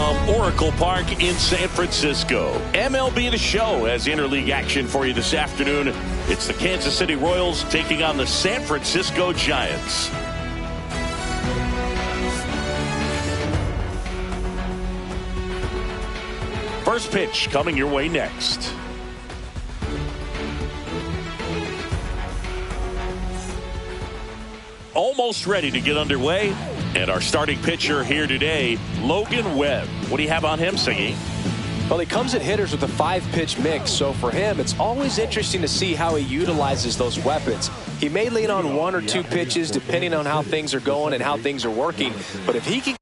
from Oracle Park in San Francisco. MLB The Show has interleague action for you this afternoon. It's the Kansas City Royals taking on the San Francisco Giants. First pitch coming your way next. Almost ready to get underway. And our starting pitcher here today, Logan Webb. What do you have on him, Siggy? Well, he comes at hitters with a 5-pitch mix, so for him, it's always interesting to see how he utilizes those weapons. He may lean on 1 or 2 pitches depending on how things are going and how things are working, but if he can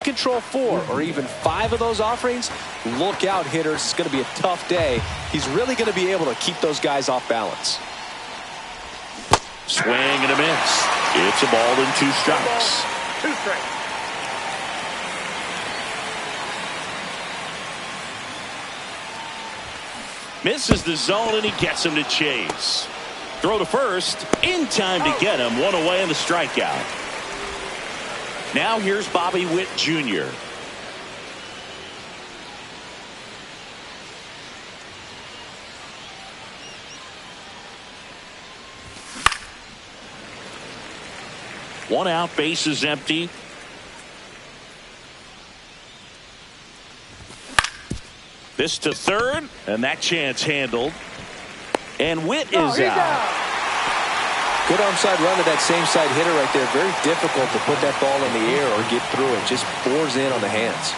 control 4 or even 5 of those offerings, look out, hitters. It's going to be a tough day. He's really going to be able to keep those guys off balance. Swing and a miss. It's a ball and 2 strikes. 2 strikes. Misses the zone and he gets him to chase. Throw to first. In time to get him. 1 away and the strikeout. Now here's Bobby Witt Jr. One out, base is empty. This to third, and that chance handled. And Witt is out. Good arm side run to that same side hitter right there. Very difficult to put that ball in the air or get through it. Just bores in on the hands.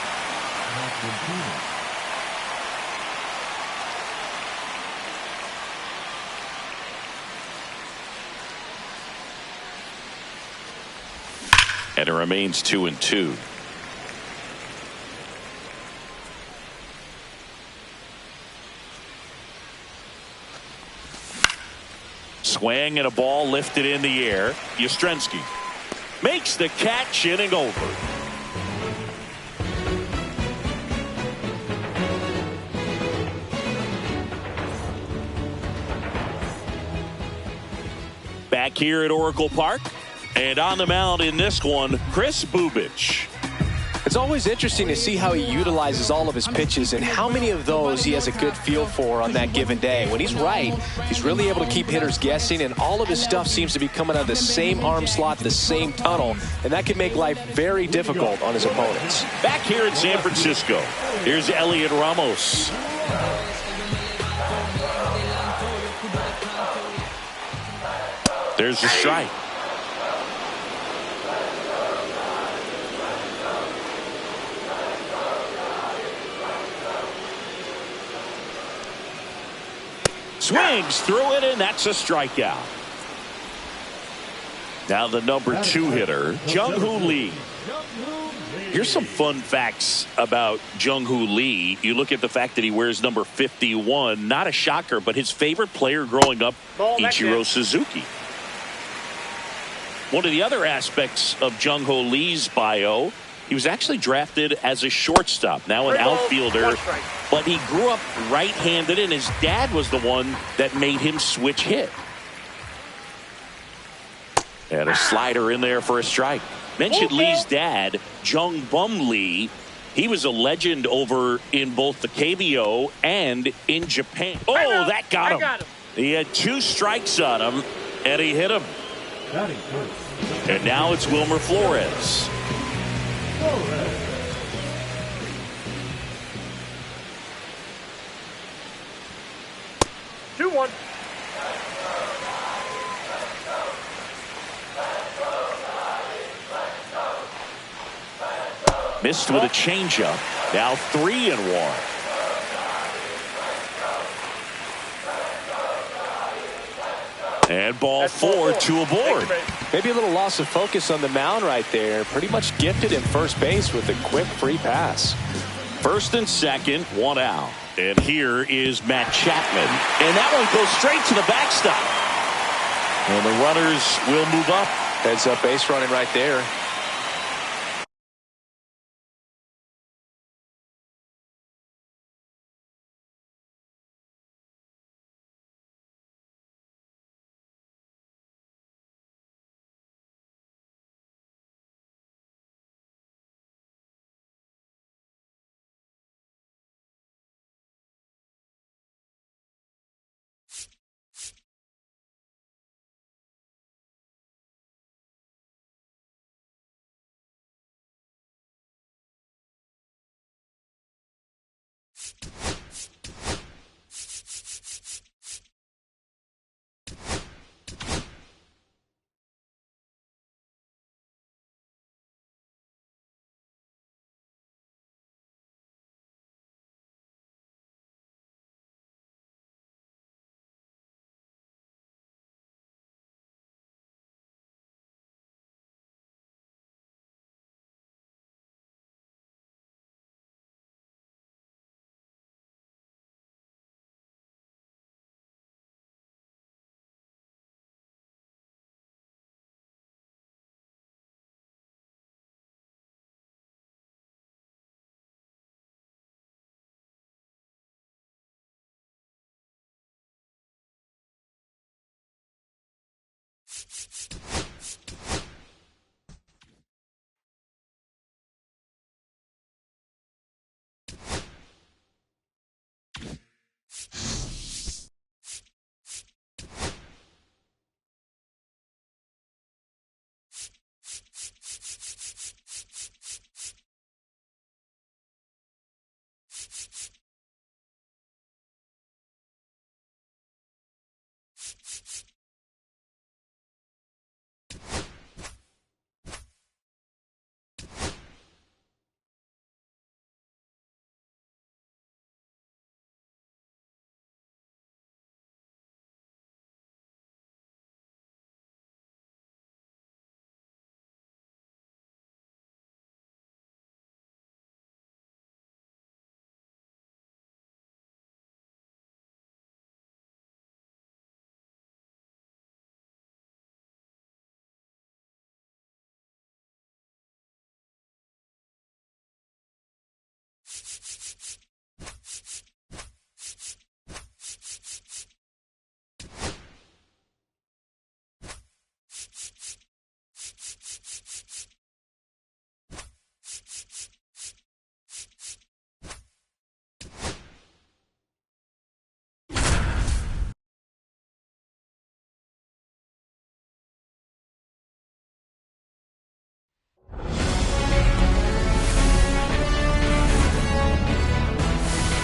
And it remains 2-2. Swing and a ball lifted in the air. Yastrzemski makes the catch, inning over. Back here at Oracle Park, and on the mound in this one, Kris Bubic. It's always interesting to see how he utilizes all of his pitches and how many of those he has a good feel for on that given day. When he's right, he's really able to keep hitters guessing, and all of his stuff seems to be coming out of the same arm slot, the same tunnel, and that can make life very difficult on his opponents. Back here in San Francisco, here's Elliot Ramos. There's a strike. Swings through it, and that's a strikeout. Now the number 2 hitter, Jung-Hoo Lee. Here's some fun facts about Jung-Hoo Lee. You look at the fact that he wears number 51. Not a shocker, but his favorite player growing up, Ichiro Suzuki. One of the other aspects of Jung-Hoo Lee's bio, he was actually drafted as a shortstop, now an outfielder, but he grew up right-handed, and his dad was the one that made him switch hit. And a slider in there for a strike. Mentioned Lee's dad, Jung Bum Lee. He was a legend over in both the KBO and in Japan. Oh, that got him. He had 2 strikes on him, and he hit him. And now it's Wilmer Flores. 2-1. Missed with a changeup. Now 3-1. And ball 4, 2 aboard. Maybe a little loss of focus on the mound right there. Pretty much gifted him first base with a quick free pass. First and second, 1 out. And here is Matt Chapman. And that one goes straight to the backstop. And the runners will move up. Heads up base running right there.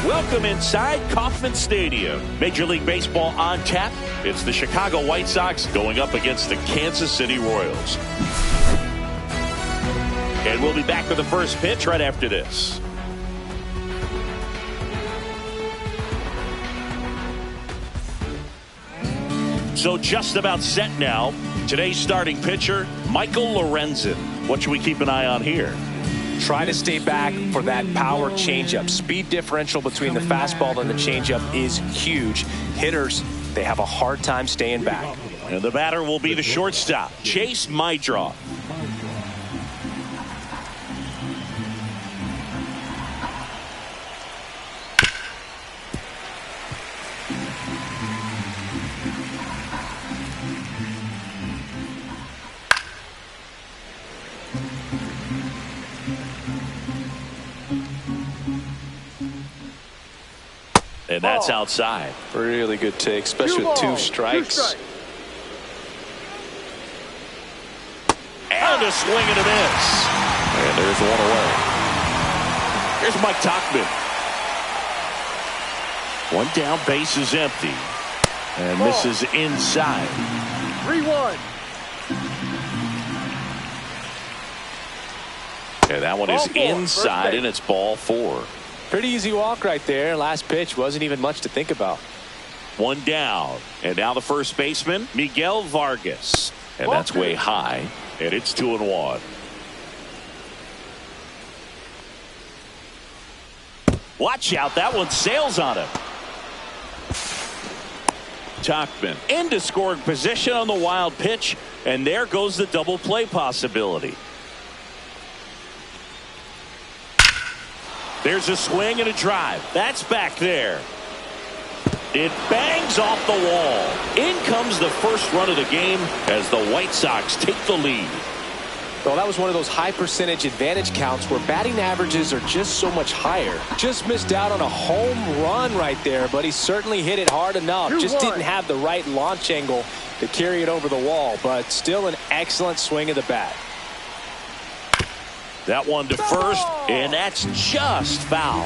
Welcome inside Kauffman Stadium. Major League Baseball on tap. It's the Chicago White Sox going up against the Kansas City Royals. And we'll be back with the first pitch right after this. So just about set now. Today's starting pitcher, Michael Lorenzen. What should we keep an eye on here? Try to stay back for that power changeup. Speed differential between the fastball and the changeup is huge. Hitters, they have a hard time staying back. And the batter will be the shortstop, Chase Mydroff. And that's outside. Really good take, especially with two strikes. And a swing and a miss. And there's one away. Here's Mike Tauchman. One down, base is empty. And misses inside. 3-1. And that one is inside, and it's ball 4. Pretty easy walk right there. Last pitch wasn't even much to think about. One down. And now the first baseman, Miguel Vargas. And that's way high. And it's 2-1. Watch out. That one sails on him. Tauchman into scoring position on the wild pitch. And there goes the double play possibility. There's a swing and a drive. That's back there. It bangs off the wall. In comes the first run of the game as the White Sox take the lead. Well, that was one of those high percentage advantage counts where batting averages are just so much higher. Just missed out on a home run right there, but he certainly hit it hard enough. Just didn't have the right launch angle to carry it over the wall, but still an excellent swing of the bat. That one to first, and that's just foul.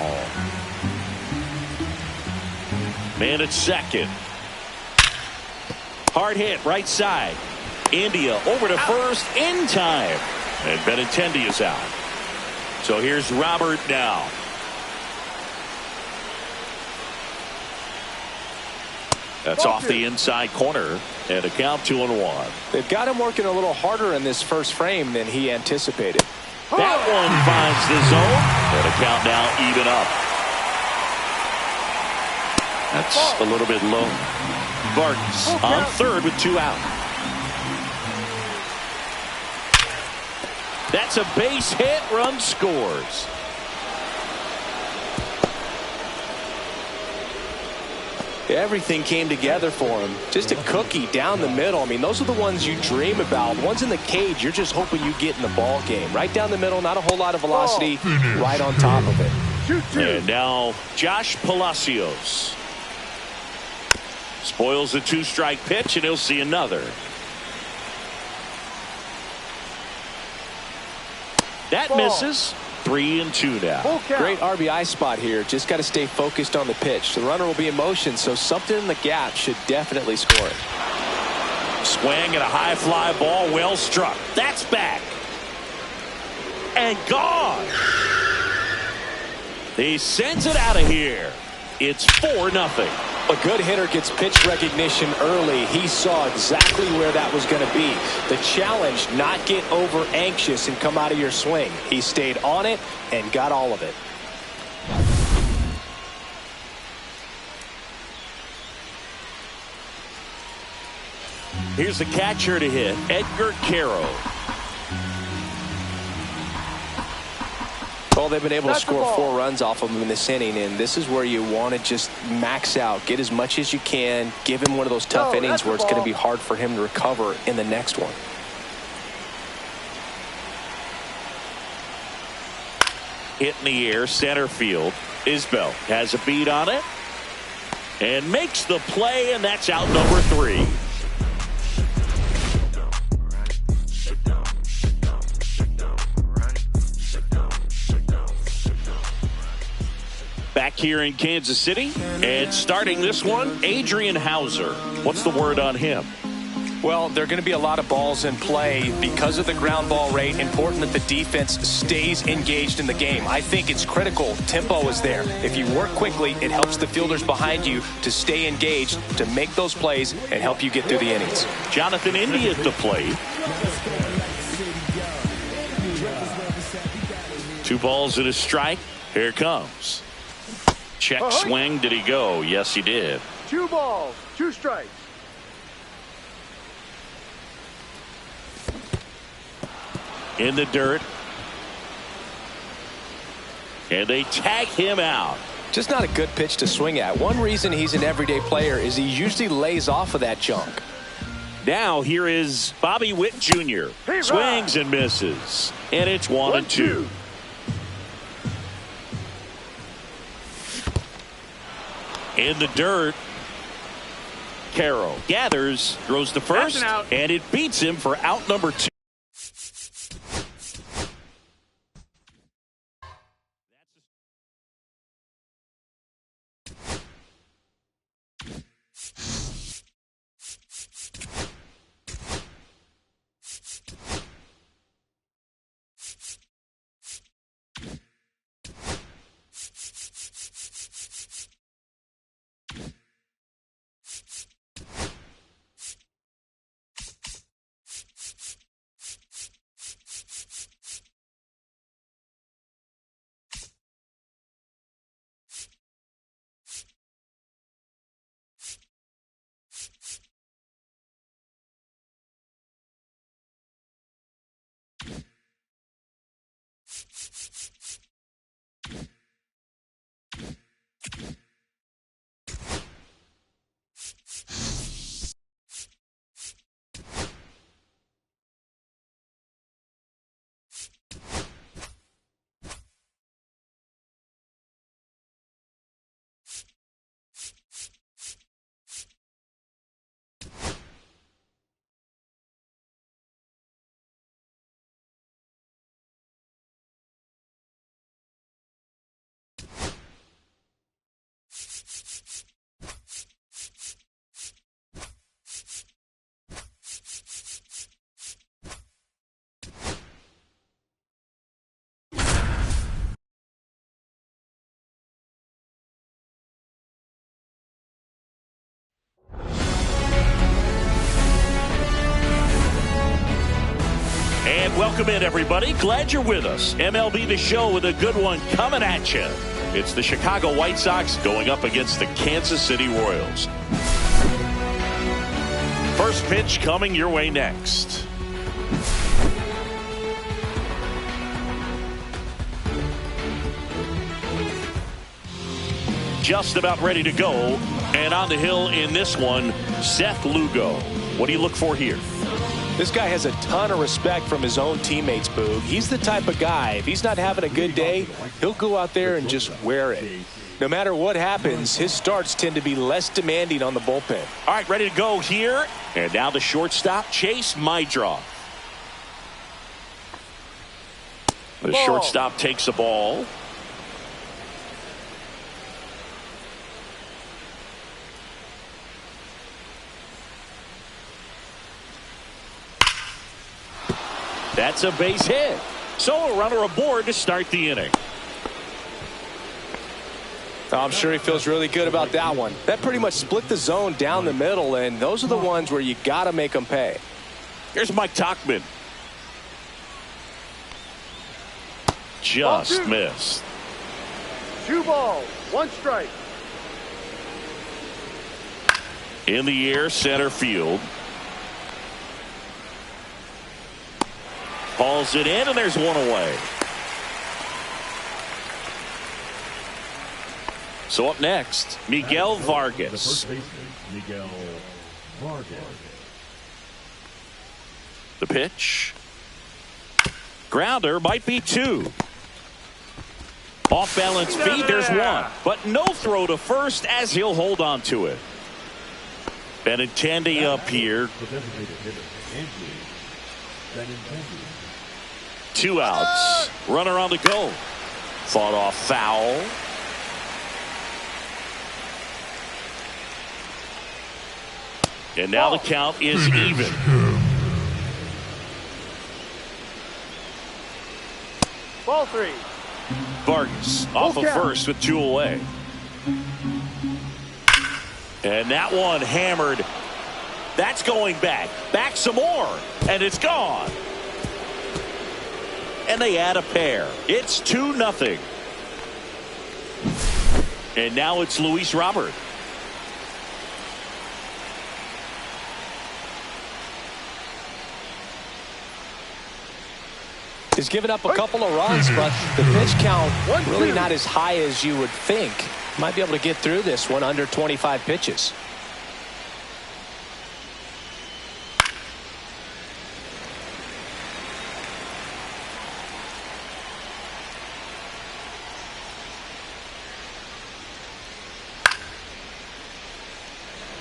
Man at second. Hard hit, right side. India over to first in time. And Benintendi is out. So here's Robert now. That's off the inside corner, and a count 2-1. They've got him working a little harder in this first frame than he anticipated. That one finds the zone, and a count now even up. That's a little bit low. Vargas on third with 2 out. That's a base hit, run scores. Everything came together for him. Just a cookie down the middle. I mean, those are the ones you dream about. Ones in the cage, you're just hoping you get in the ball game. Right down the middle, not a whole lot of velocity, right on top of it. And now Josh Palacios. Spoils a 2-strike pitch, and he'll see another. That misses. 3-2 now. Great RBI spot here. Just got to stay focused on the pitch. The runner will be in motion, so something in the gap should definitely score it. Swing and a high fly ball, well struck. That's back. And gone. He sends it out of here. It's 4-0. A good hitter gets pitch recognition early. He saw exactly where that was going to be. The challenge, not get over anxious and come out of your swing. He stayed on it and got all of it. Here's the catcher to hit, Edgar Caro. Well, they've been able to score 4 runs off of him in this inning, and this is where you want to just max out, get as much as you can, give him one of those tough innings where it's going to be hard for him to recover in the next one. Hit in the air, center field. Isbell has a beat on it and makes the play, and that's out number 3. Back here in Kansas City, and starting this one, Adrian Hauser. What's the word on him? Well, there are going to be a lot of balls in play because of the ground ball rate. Important that the defense stays engaged in the game. I think it's critical. Tempo is there. If you work quickly, it helps the fielders behind you to stay engaged, to make those plays, and help you get through the innings. Jonathan India at the plate. 2 balls and a strike. Here it comes. Check swing. Did he go? Yes, he did. 2 balls, 2 strikes. In the dirt. And they tag him out. Just not a good pitch to swing at. One reason he's an everyday player is he usually lays off of that junk. Now here is Bobby Witt Jr. Swings and misses. And it's 1-2. In the dirt, Caro gathers, throws to first, and it beats him for out number 2. And welcome in, everybody. Glad you're with us. MLB The Show with a good one coming at you. It's the Chicago White Sox going up against the Kansas City Royals. First pitch coming your way next. Just about ready to go. And on the hill in this one, Seth Lugo. What do you look for here? This guy has a ton of respect from his own teammates, Boog. He's the type of guy, if he's not having a good day, he'll go out there and just wear it. No matter what happens, his starts tend to be less demanding on the bullpen. All right, ready to go here. And now the shortstop, Chase Mydroff. The shortstop takes the ball. That's a base hit. So a runner aboard to start the inning. I'm sure he feels really good about that one. That pretty much split the zone down the middle, and those are the ones where you got to make them pay. Here's Mike Tauchman. Just missed. 2 balls, 1 strike. In the air, center field. Hauls it in, and there's one away. So up next, Miguel Vargas. The pitch. Grounder might be 2. Off balance feet, there's 1. But no throw to first as he'll hold on to it. Benintendi up here. 2 outs. Runner on the go. Fought off foul. And now the count is even. Ball 3. Vargas off of first with 2 away. And that one hammered. That's going back. Back some more. And it's gone. And they add a pair. It's 2-0. And now it's Luis Robert. He's given up a couple of runs, but the pitch count really not as high as you would think. Might be able to get through this one under 25 pitches.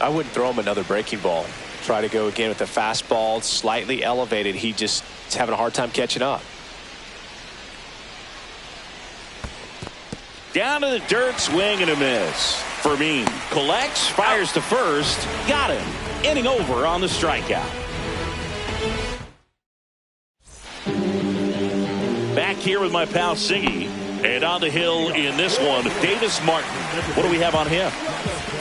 I wouldn't throw him another breaking ball. Try to go again with the fastball, slightly elevated. He just is having a hard time catching up. Down to the dirt, swing and a miss. Fermin collects, fires to first. Got him. Inning over on the strikeout. Back here with my pal Siggy. And on the hill in this one, Davis Martin. What do we have on him?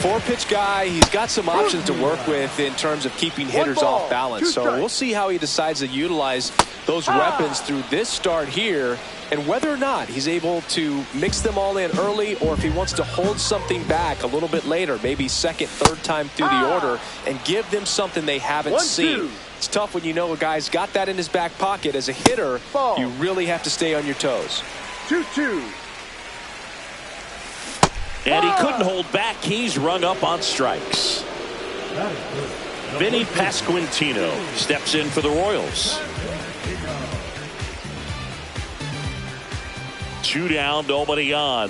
4-pitch guy. He's got some options to work with in terms of keeping hitters off balance. So we'll see how he decides to utilize those weapons through this start here, and whether or not he's able to mix them all in early, or if he wants to hold something back a little bit later, maybe second, third time through the order, and give them something they haven't seen. It's tough when you know a guy's got that in his back pocket. As a hitter, you really have to stay on your toes. 2-2. And he couldn't hold back. He's rung up on strikes. Vinny Pasquantino steps in for the Royals. 2 down, nobody on.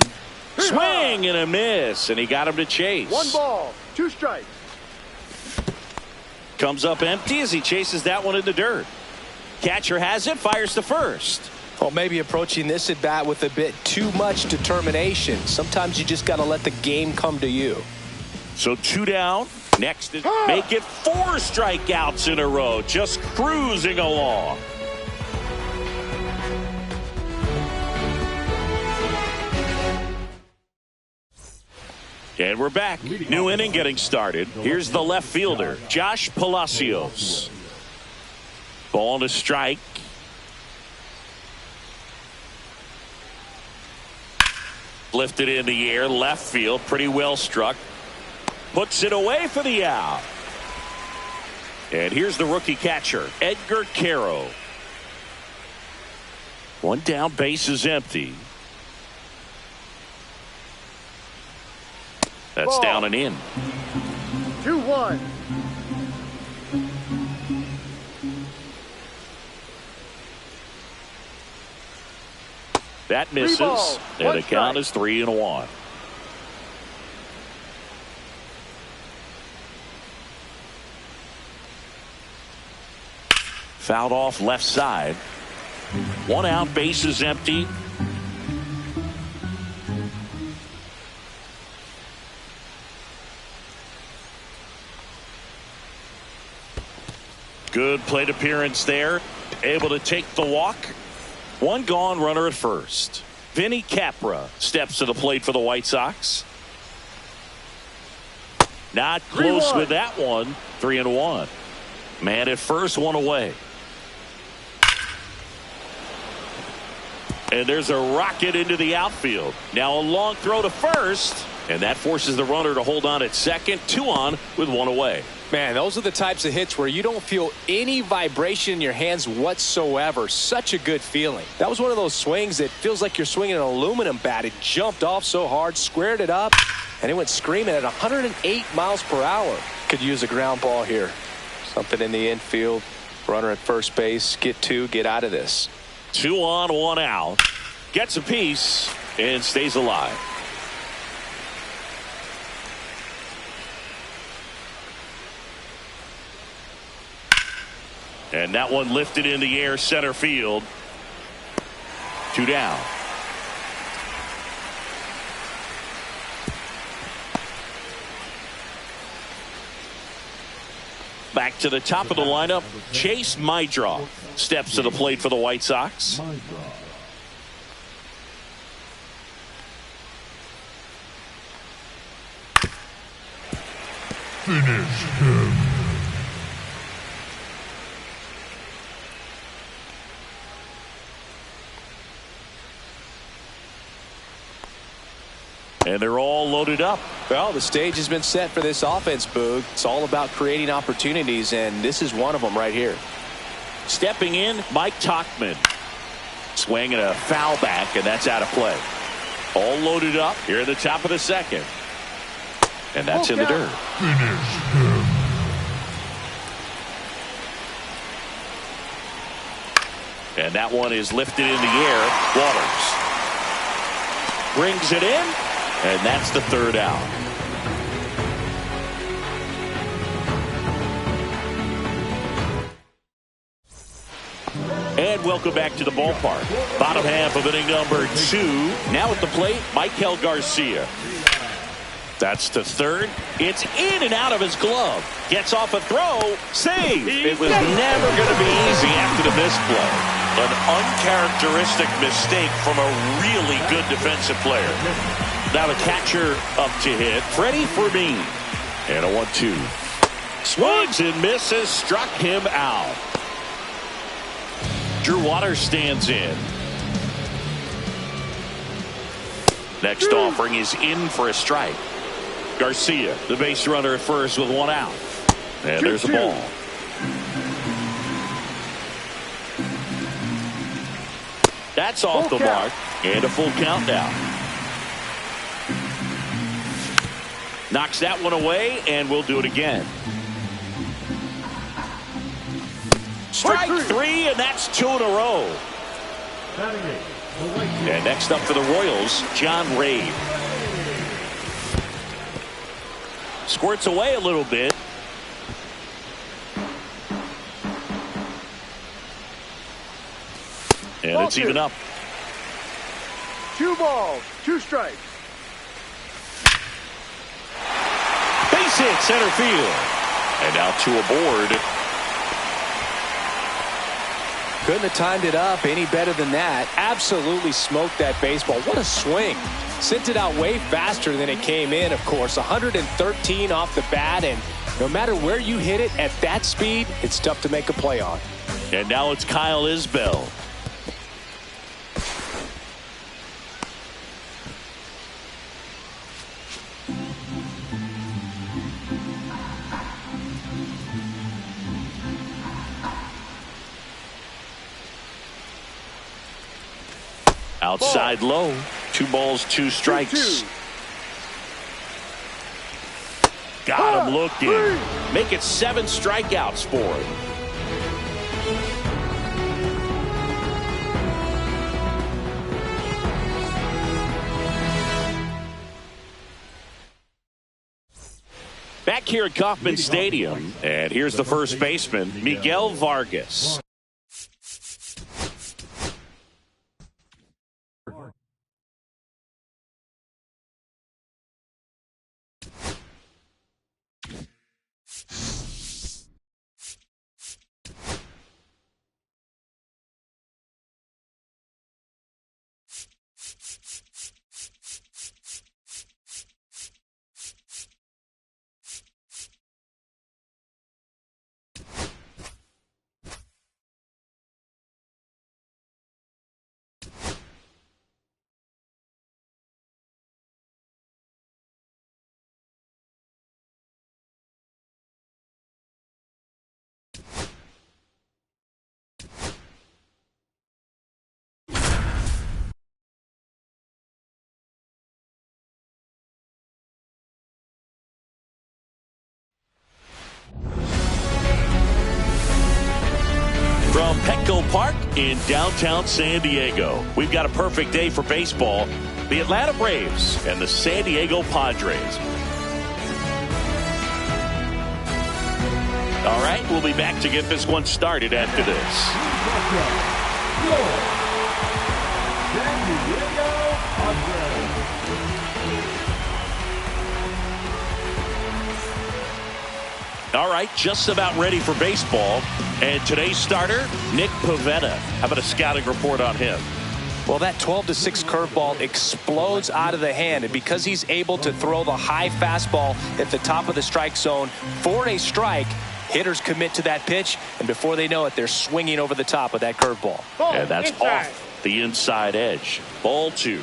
Swing and a miss, and he got him to chase. 1 ball, 2 strikes. Comes up empty as he chases that one in the dirt. Catcher has it, fires to first. Well, maybe approaching this at bat with a bit too much determination. Sometimes you just got to let the game come to you. So 2 down. Next is make it 4 strikeouts in a row. Just cruising along. And we're back. New inning getting started. Here's the left fielder, Josh Palacios. Ball to strike. Lifted in the air, left field, pretty well struck. Puts it away for the out. And here's the rookie catcher, Edgar Caro. 1 down, base is empty. That's down and in. 2-1. That misses, and the count is 3-1. Fouled off left side. 1 out, bases empty. Good plate appearance there. Able to take the walk. 1 gone, runner at first. Vinny Capra steps to the plate for the White Sox. Not close 3-1. with that one. 3-1. Man at first, 1 away. And there's a rocket into the outfield. Now a long throw to first. And that forces the runner to hold on at second. 2 on with 1 away. Man, those are the types of hits where you don't feel any vibration in your hands whatsoever. Such a good feeling. That was one of those swings that feels like you're swinging an aluminum bat. It jumped off so hard, squared it up, and it went screaming at 108 miles per hour. Could use a ground ball here. Something in the infield. Runner at first base. Get 2, get out of this. 2 on, 1 out. Gets a piece and stays alive. And that one lifted in the air, center field. 2 down. Back to the top of the lineup, Chase Mydroff steps to the plate for the White Sox. Finish him. And they're all loaded up. Well, the stage has been set for this offense, Boog. It's all about creating opportunities, and this is one of them right here. Stepping in, Mike Tauchman. Swinging a foul back, and that's out of play. All loaded up here at the top of the second. And that's in the dirt. Finish him. And that one is lifted in the air. Waters brings it in. And that's the 3rd out. And welcome back to the ballpark. Bottom half of inning number 2. Now at the plate, Michael Garcia. That's the 3rd. It's in and out of his glove. Gets off a throw. Save. It was never going to be easy after the misplay. An uncharacteristic mistake from a really good defensive player. Now the catcher up to hit. Freddie Fermin. And a 1-2. Swings and misses. Struck him out. Drew Waters stands in. Next offering is in for a strike. Garcia, the base runner at first with 1 out. And there's a ball. That's off the mark. And a full count now. Knocks that one away, and we'll do it again. Strike 3, and that's 2 in a row. And next up for the Royals, John Ray. Squirts away a little bit. And it's even up. 2 balls, 2 strikes. Base hit, center field. And now 2 aboard. Couldn't have timed it up any better than that. Absolutely smoked that baseball. What a swing. Sent it out way faster than it came in, of course. 113 off the bat, and no matter where you hit it at that speed, it's tough to make a play on. And now it's Kyle Isbell. Outside low. 2 balls, 2 strikes. 2-2. Got him looking. Make it 7 strikeouts for him. Back here at Kauffman Stadium, and here's the first baseman, Miguel Vargas. From Petco Park in downtown San Diego, we've got a perfect day for baseball. The Atlanta Braves and the San Diego Padres. All right, we'll be back to get this one started after this. All right, just about ready for baseball. And today's starter, Nick Pivetta. How about a scouting report on him? Well, that 12-6 curveball explodes out of the hand, and because he's able to throw the high fastball at the top of the strike zone for a strike, hitters commit to that pitch, and before they know it, they're swinging over the top of that curveball. And that's off the inside edge. Ball 2.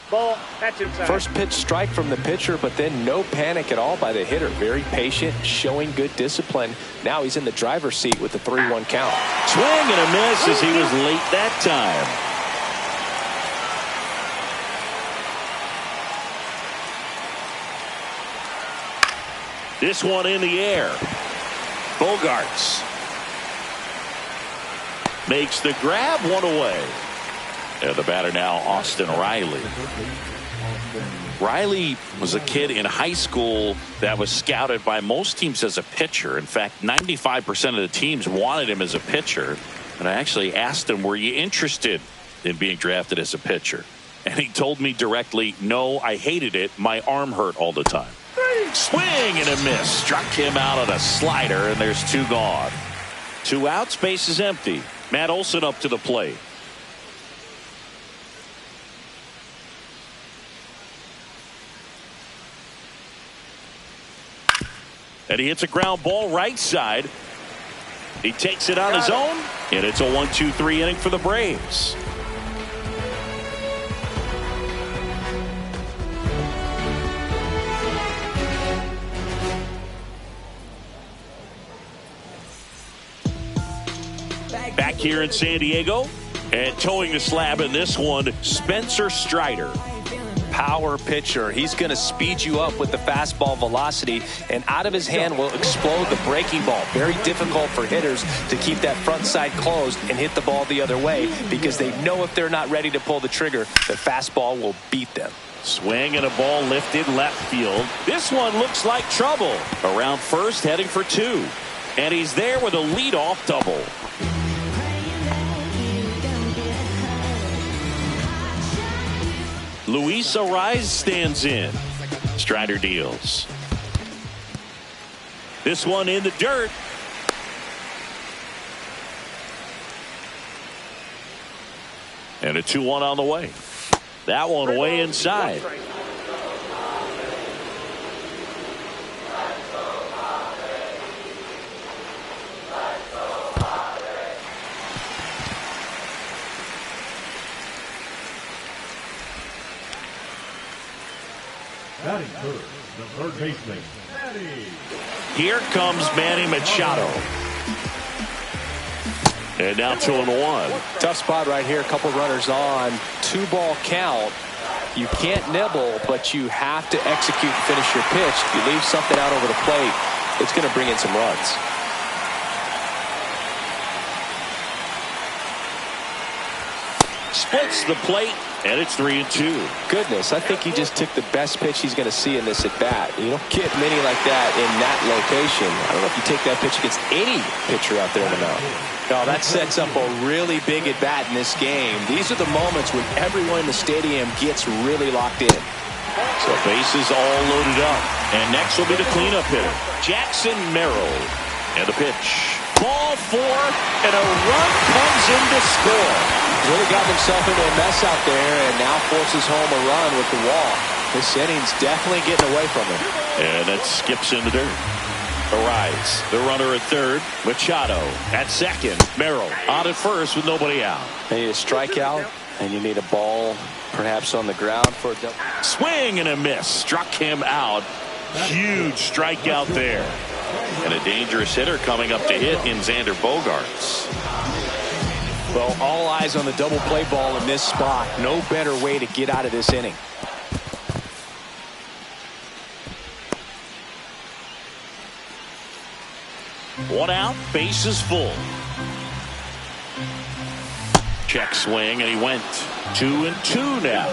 Ball, that's inside. First pitch strike from the pitcher, but then no panic at all by the hitter. Very patient, showing good discipline. Now he's in the driver's seat with the 3-1 count. Swing and a miss as he was late that time. This one in the air. Bogarts makes the grab, one away. And the batter now, Austin Riley. Riley was a kid in high school that was scouted by most teams as a pitcher. In fact, 95% of the teams wanted him as a pitcher. And I actually asked him, were you interested in being drafted as a pitcher? And he told me directly, no, I hated it. My arm hurt all the time. Swing and a miss. Struck him out on a slider, and there's 2 gone. 2 outs, base is empty. Matt Olson up to the plate. And he hits a ground ball right side. He takes it on his own, and it's a 1-2-3 inning for the Braves. Back here in San Diego, and towing the slab in this one, Spencer Strider. Power pitcher. He's going to speed you up with the fastball velocity, and out of his hand will explode the breaking ball. Very difficult for hitters to keep that front side closed and hit the ball the other way, because they know if they're not ready to pull the trigger, the fastball will beat them. Swing and a ball lifted left field. This one looks like trouble. Around first, heading for 2. And he's there with a leadoff double. Luis Ariz stands in. Strider deals. This one in the dirt. And a 2-1 on the way. That one way inside. Batting first, the third baseman, Manny. Here comes Manny Machado. And now 2-1. Tough spot right here. A couple runners on. 2-ball count. You can't nibble, but you have to execute and finish your pitch. If you leave something out over the plate, it's going to bring in some runs. Splits the plate, and it's 3-2. Goodness, I think he just took the best pitch he's going to see in this at-bat. You don't get many like that in that location. I don't know if you take that pitch against any pitcher out there in the mound. No, that sets up a really big at-bat in this game. These are the moments when everyone in the stadium gets really locked in. So bases all loaded up. And next will be the cleanup hitter, Jackson Merrill. And the pitch. Ball 4, and a run comes in to score. Really got himself into a mess out there and now forces home a run with the walk. This inning's definitely getting away from him. And that skips in the dirt. Ariz, the runner at third. Machado at second. Merrill on at first with nobody out. You need a strikeout, and you need a ball perhaps on the ground for a double. Swing and a miss. Struck him out. Huge strikeout there. And a dangerous hitter coming up to hit in Xander Bogarts. Well, all eyes on the double play ball in this spot. No better way to get out of this inning. One out, bases full. Check swing, and he went 2-2 now.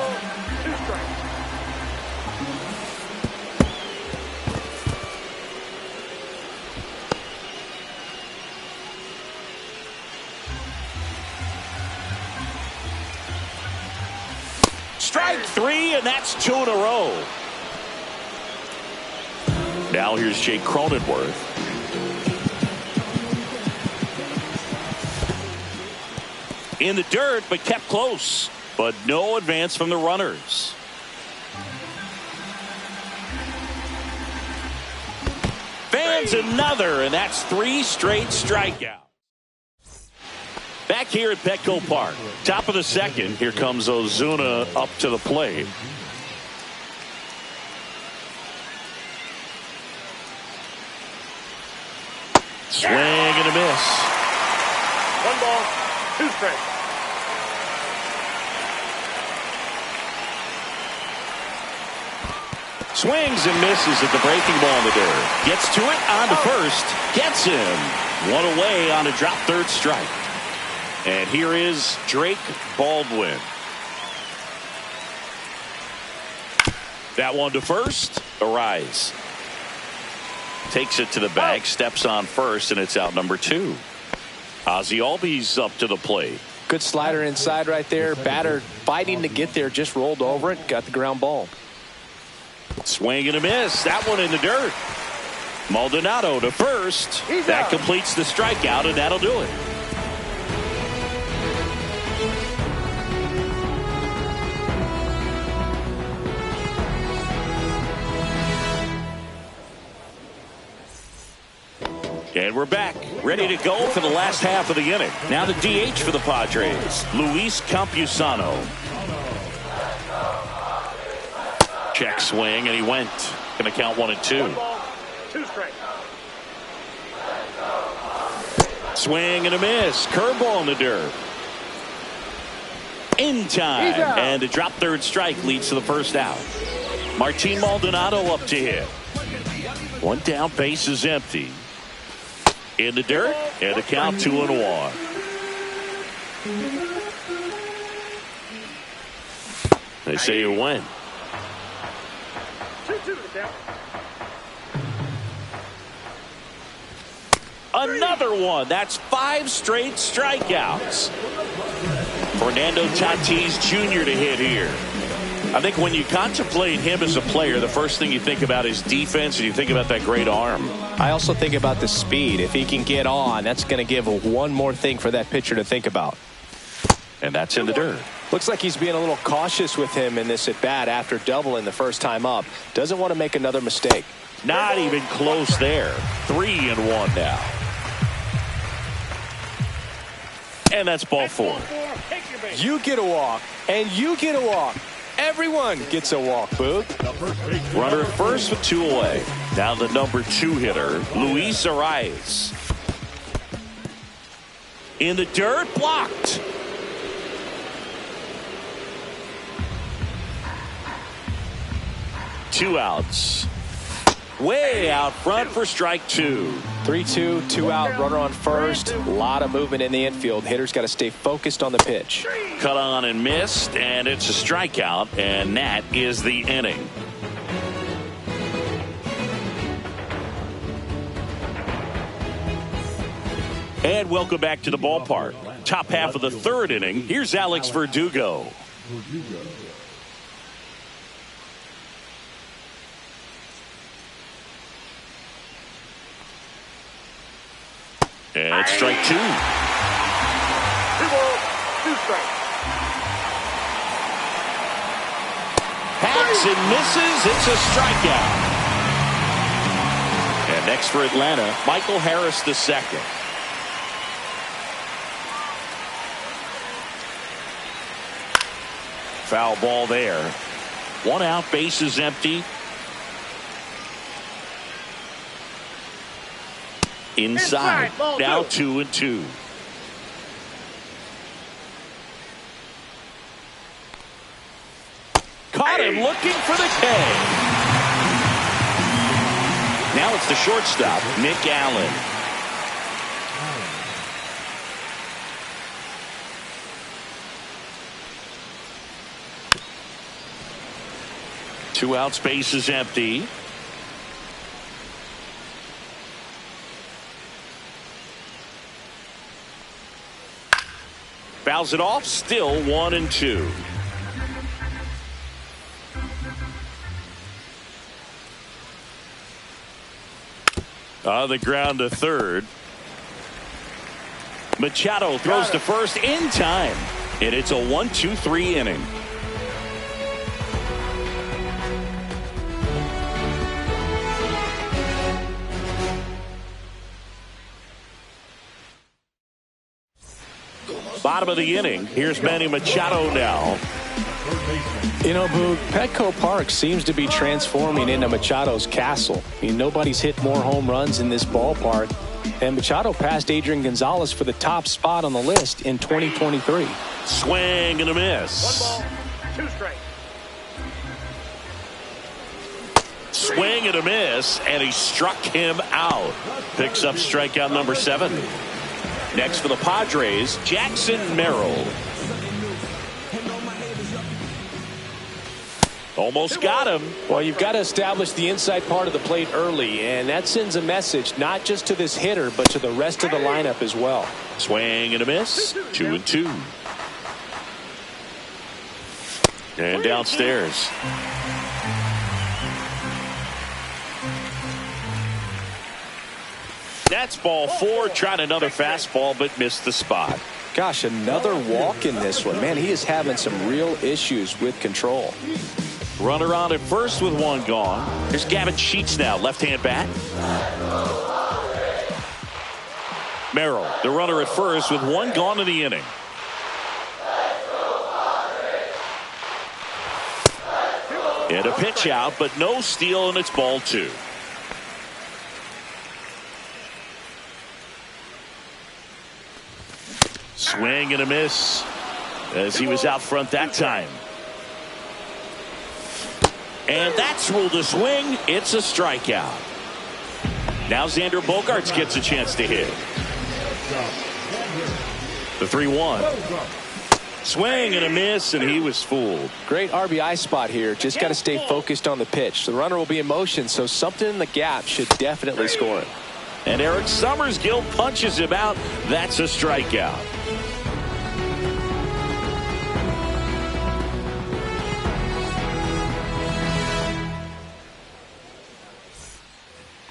Strike three, and that's 2 in a row. Now here's Jake Cronenworth. In the dirt, but kept close. But no advance from the runners. Fans another, and that's 3 straight strikeouts. Back here at Petco Park, top of the second, here comes Ozuna up to the plate. Swing and a miss. 1 ball, 2 strikes. Swings and misses at the breaking ball in the dirt. Gets to it, on to first. Gets him. 1 away on a drop third strike. And here is Drake Baldwin. That one to first. Arise. Takes it to the bag, steps on first, and it's out number 2. Ozzie Albies up to the plate. Good slider inside right there. Batter fighting to get there, just rolled over it, got the ground ball. Swing and a miss. That one in the dirt. Maldonado to first. That completes the strikeout, and that'll do it. And we're back, ready to go for the last half of the inning. Now the DH for the Padres, Luis Campusano. Check swing, and he went. Going to count 1 and 2. 1 ball, 2 strikes. Swing and a miss. Curveball in the dirt. In time. And a drop third strike leads to the first out. Martin Maldonado up to hit. 1 down, base is empty. In the dirt, and a count 2-1. They say you win. 2-2 to count. Another one. That's 5 straight strikeouts. Fernando Tatis Jr. to hit here. I think when you contemplate him as a player, the first thing you think about is defense, and you think about that great arm. I also think about the speed. If he can get on, that's going to give one more thing for that pitcher to think about. And that's in the dirt. Looks like he's being a little cautious with him in this at-bat after doubling the first time up. Doesn't want to make another mistake. Not even close there. 3-1 now. And that's ball 4. You get a walk, and you get a walk. Everyone gets a walk, Boog. Runner at first with 2 away. Now the number 2 hitter, Luis Arias. In the dirt, blocked. Two outs. Way out front for strike 2. 3-2, 2 out, runner on first. A lot of movement in the infield. Hitters got to stay focused on the pitch. Cut on and missed, and it's a strikeout, and that is the inning. And welcome back to the ballpark. Top half of the 3rd inning. Here's Alex Verdugo. And strike 2. 2 balls, 2 strikes. Hacks and misses. It's a strikeout. And next for Atlanta, Michael Harris II. Foul ball there. 1 out, base is empty. Inside. Now 2-2. Caught him looking for the K. Now it's the shortstop, Nick Allen. 2 outs, base is empty. Fouls it off, still 1-2. On the ground to third. Machado throws to first in time. And it's a 1-2-3 inning. Bottom of the inning. Here's Manny Machado now. You know, Boog, Petco Park seems to be transforming into Machado's castle. I mean, nobody's hit more home runs in this ballpark. And Machado passed Adrian Gonzalez for the top spot on the list in 2023. Swing and a miss. 1 ball, 2 strikes. Swing and a miss, and he struck him out. Picks up strikeout number 7. Next for the Padres, Jackson Merrill. Almost got him. Well, you've got to establish the inside part of the plate early, and that sends a message not just to this hitter, but to the rest of the lineup as well. Swing and a miss. 2-2. And downstairs. That's ball 4. Tried another fastball, but missed the spot. Gosh, another walk in this one. Man, he is having some real issues with control. Runner on at first with 1 gone. Here's Gavin Sheets now, left-hand bat. Merrill, the runner at first with 1 gone in the inning. And a pitch out, but no steal, and it's ball 2. Swing and a miss as he was out front that time. And that's ruled a swing. It's a strikeout. Now Xander Bogaerts gets a chance to hit. The 3-1. Swing and a miss, and he was fooled. Great RBI spot here. Just got to stay focused on the pitch. The runner will be in motion, so something in the gap should definitely score it. And Eric Summersgill punches him out. That's a strikeout.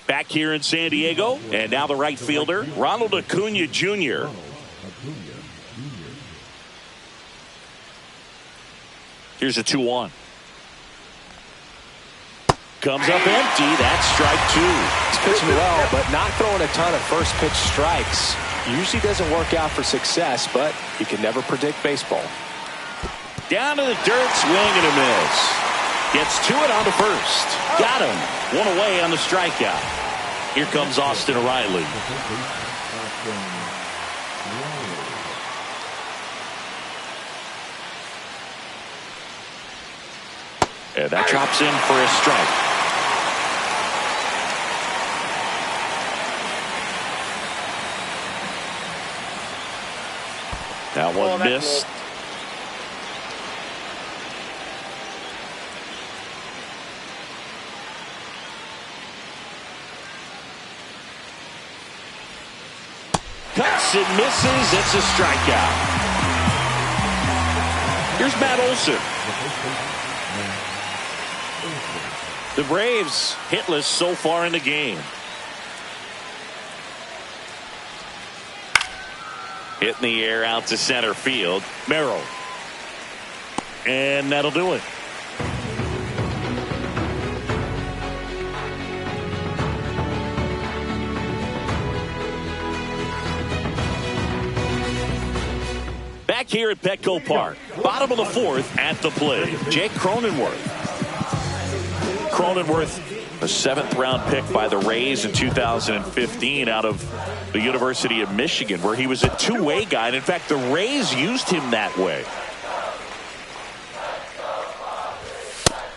Back here in San Diego, and now the right fielder, Ronald Acuna Jr. Here's a 2-1. Comes up empty. That's strike 2. He's pitching well, but not throwing a ton of first pitch strikes. Usually doesn't work out for success, but you can never predict baseball. Down to the dirt, swing and a miss. Gets to it on to first. Got him. 1 away on the strikeout. Here comes Austin Riley. And that drops in for a strike. That one missed. Cuts and misses. It's a strikeout. Here's Matt Olson. The Braves hitless so far in the game. Hit in the air out to center field. Merrill. And that'll do it. Back here at Petco Park, bottom of the 4th at the plate, Jake Cronenworth. Cronenworth, a 7th-round pick by the Rays in 2015 out of the University of Michigan, where he was a two-way guy. And in fact, the Rays used him that way.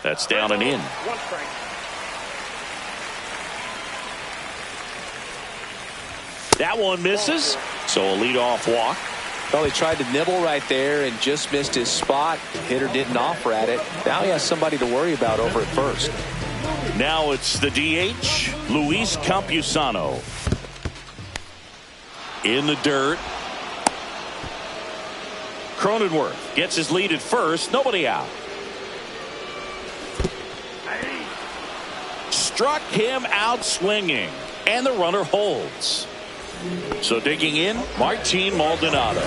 That's down and in. That one misses, so a leadoff walk. Well, he tried to nibble right there and just missed his spot. The hitter didn't offer at it. Now he has somebody to worry about over at first. Now it's the DH, Luis Campusano. In the dirt. Cronenworth gets his lead at first. Nobody out. Struck him out swinging. And the runner holds. So digging in, Martin Maldonado.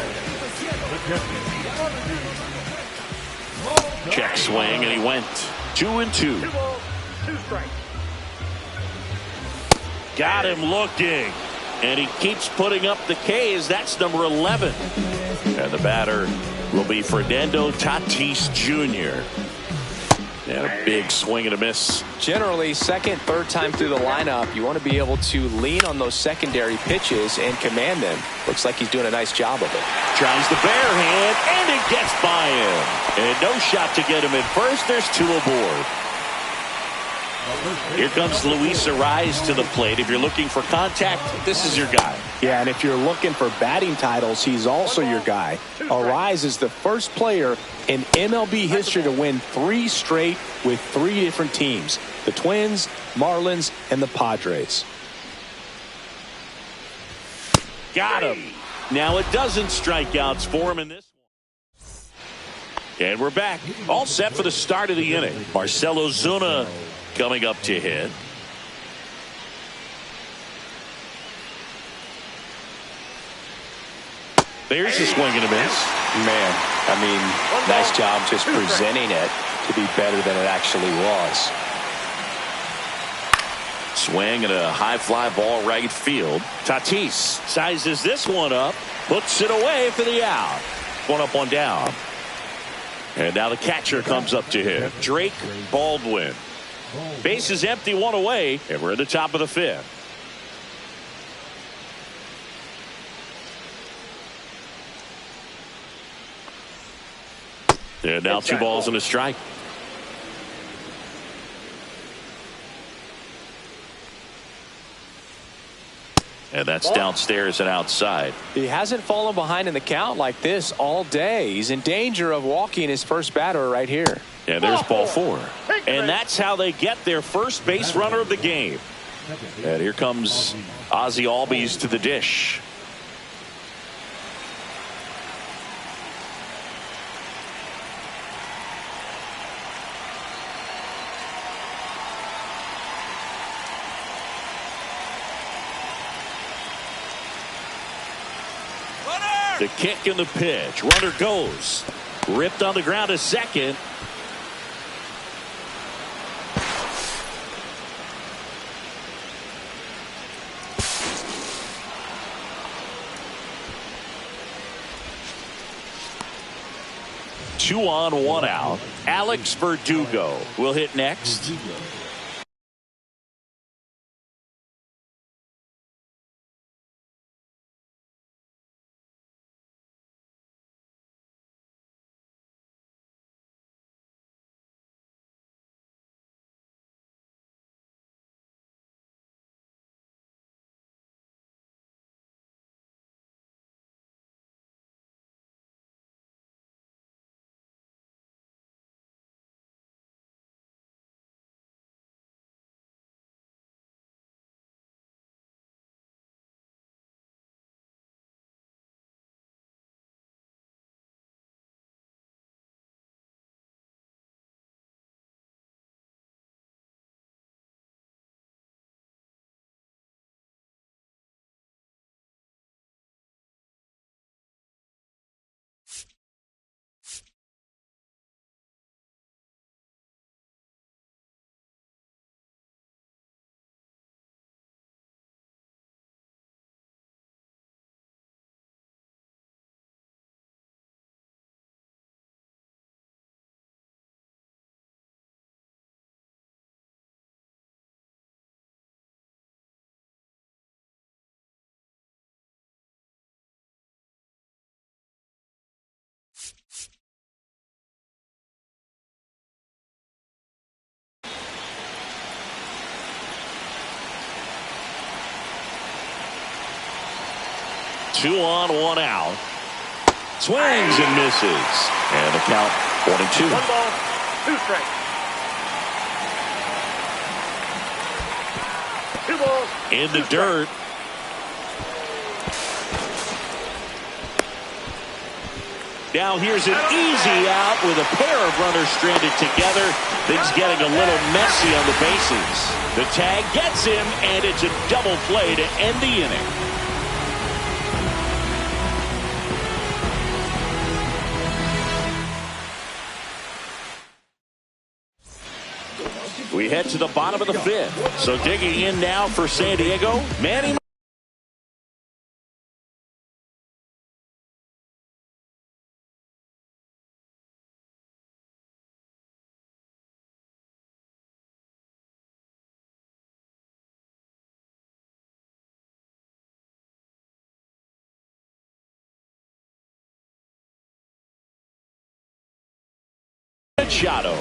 Check swing, and he went 2-2. 2 balls, 2 strikes. Got him looking. And he keeps putting up the K's. That's number 11. And the batter will be Fernando Tatis Jr. And a big swing and a miss. Generally, second, third time through the lineup, you want to be able to lean on those secondary pitches and command them. Looks like he's doing a nice job of it. Tries the bare hand, and it gets by him. And no shot to get him at first. There's 2 aboard. Here comes Luis Arraez to the plate. If you're looking for contact, this is your guy. Yeah, and if you're looking for batting titles, he's also your guy. Arraez is the first player in MLB history to win 3 straight with 3 different teams. The Twins, Marlins, and the Padres. Got him. Now a dozen strikeouts for him in this one. And we're back. All set for the start of the inning. Marcelo Zuna coming up to hit. There's a swing and a miss. Man, I mean, nice job just presenting it to be better than it actually was. Swing and a high fly ball right field. Tatis sizes this one up, puts it away for the out. 1 up, 1 down. And now the catcher comes up to him. Drake Baldwin. Base is empty, 1 away, and we're at the top of the 5th. And now 2 balls and a strike. And that's downstairs and outside. He hasn't fallen behind in the count like this all day. He's in danger of walking his first batter right here. And there's ball 4. And that's how they get their first base runner of the game. And here comes Ozzie Albies to the dish. The kick and the pitch. Runner goes. Ripped on the ground to second. Two on, 1 out. Alex Verdugo will hit next. Two on, 1 out. Swings and misses. And the count 1-2. 1 ball, 2 strikes. 2 balls. In 2 the strikes. dirt. Now here's an easy out with a pair of runners stranded together. Things getting a little messy on the bases. The tag gets him, and it's a double play to end the inning. We head to the bottom of the 5th. So digging in now for San Diego, Manny Machado.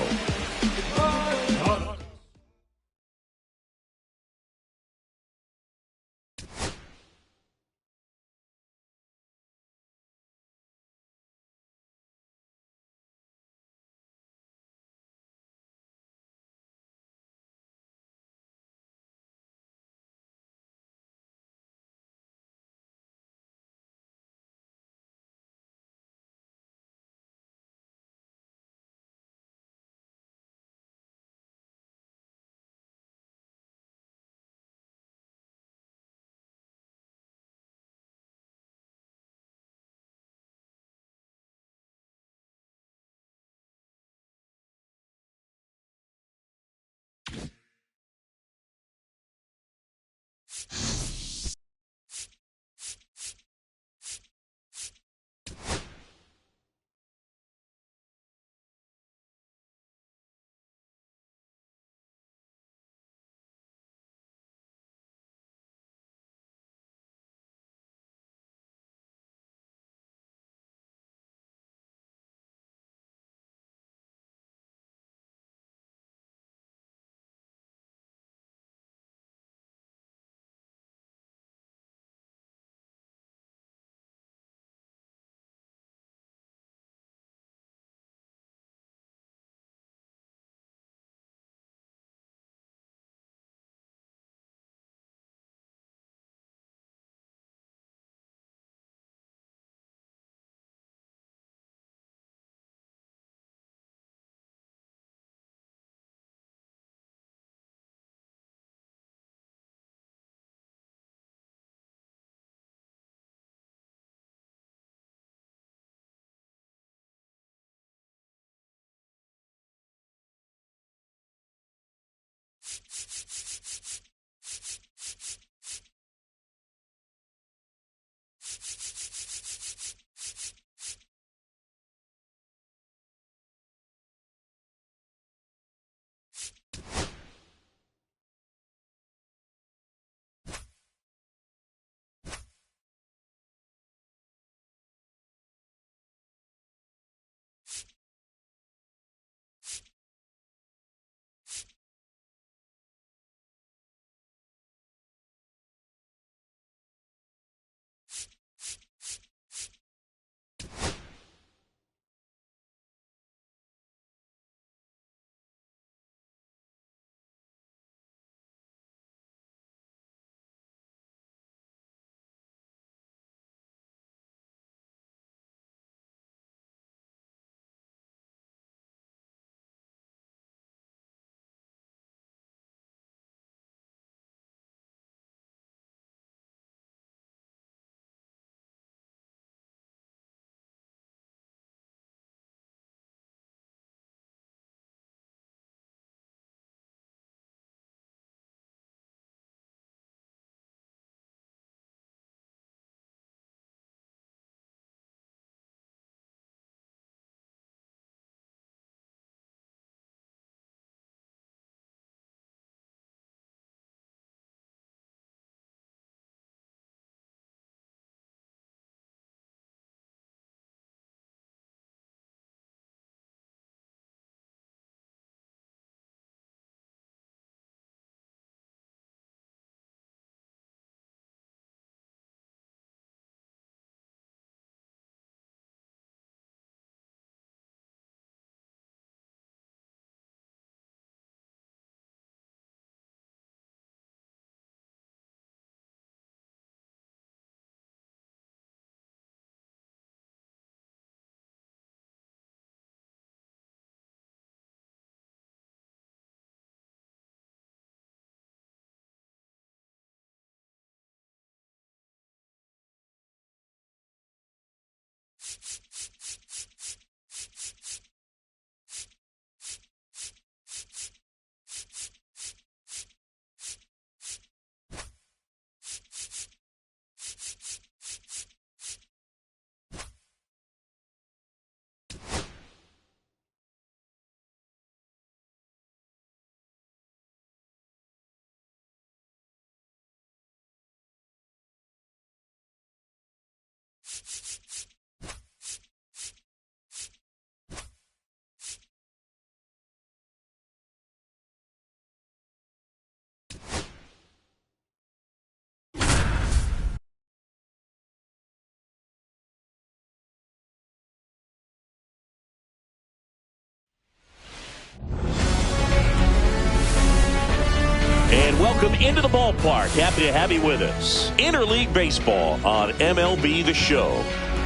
And welcome into the ballpark. Happy to have you with us. Interleague Baseball on MLB The Show.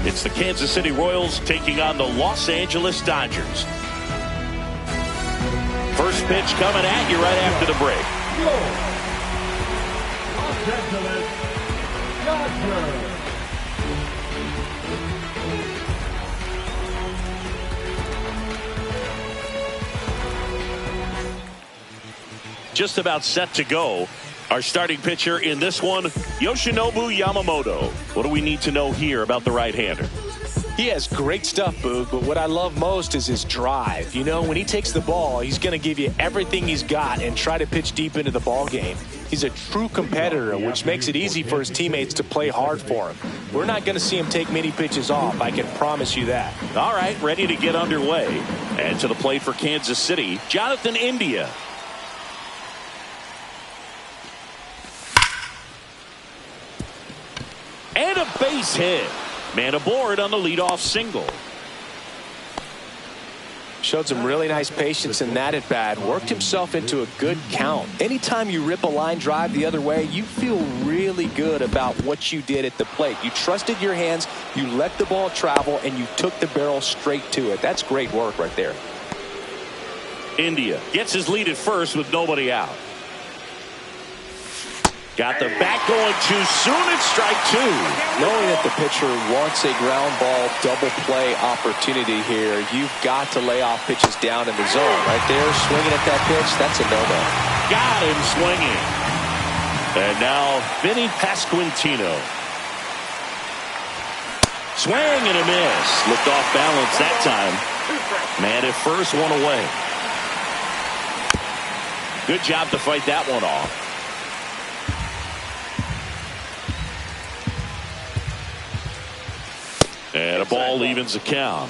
It's the Kansas City Royals taking on the Los Angeles Dodgers. First pitch coming at you right after the break. Los Angeles Dodgers. Just about set to go. Our starting pitcher in this one, Yoshinobu Yamamoto. What do we need to know here about the right-hander? He has great stuff, Boog, but what I love most is his drive. You know, when he takes the ball, he's going to give you everything he's got and try to pitch deep into the ball game. He's a true competitor, which makes it easy for his teammates to play hard for him. We're not going to see him take many pitches off, I can promise you that. All right, ready to get underway. And to the plate for Kansas City, Jonathan India. And a base hit. Man aboard on the leadoff single. Showed some really nice patience in that at bat. Worked himself into a good count. Anytime you rip a line drive the other way, you feel really good about what you did at the plate. You trusted your hands, you let the ball travel, and you took the barrel straight to it. That's great work right there. India gets his lead at first with nobody out. Got the bat going too soon at strike two. Knowing that the pitcher wants a ground ball double play opportunity here, you've got to lay off pitches down in the zone. Right there, swinging at that pitch, that's a no-no. Got him swinging. And now Vinny Pasquantino. Swing and a miss. Looked off balance that time. Man at first, one away. Good job to fight that one off. And a ball evens the count.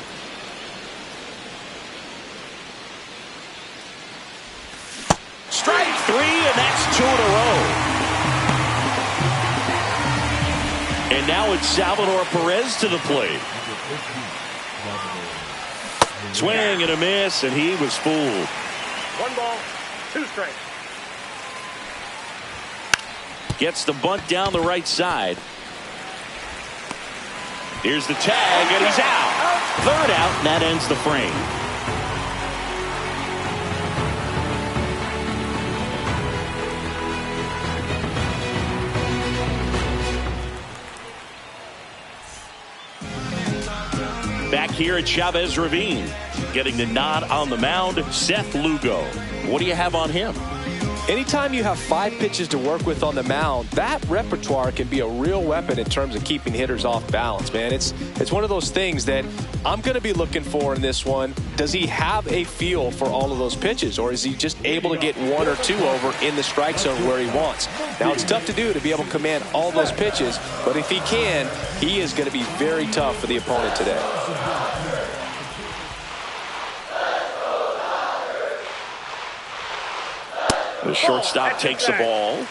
Strike three, and that's two in a row. And now it's Salvador Perez to the plate. Swing and a miss, and he was fooled. 1 ball, 2 strikes. Gets the bunt down the right side. Here's the tag, and he's out. Third out, and that ends the frame. Back here at Chavez Ravine, getting the nod on the mound, Seth Lugo. What do you have on him? Anytime you have 5 pitches to work with on the mound, that repertoire can be a real weapon in terms of keeping hitters off balance, man. It's one of those things that I'm going to be looking for in this one. Does he have a feel for all of those pitches, or is he just able to get 1 or 2 over in the strike zone where he wants? Now, it's tough to do to be able to command all those pitches, but if he can, he is going to be very tough for the opponent today. The shortstop takes the ball.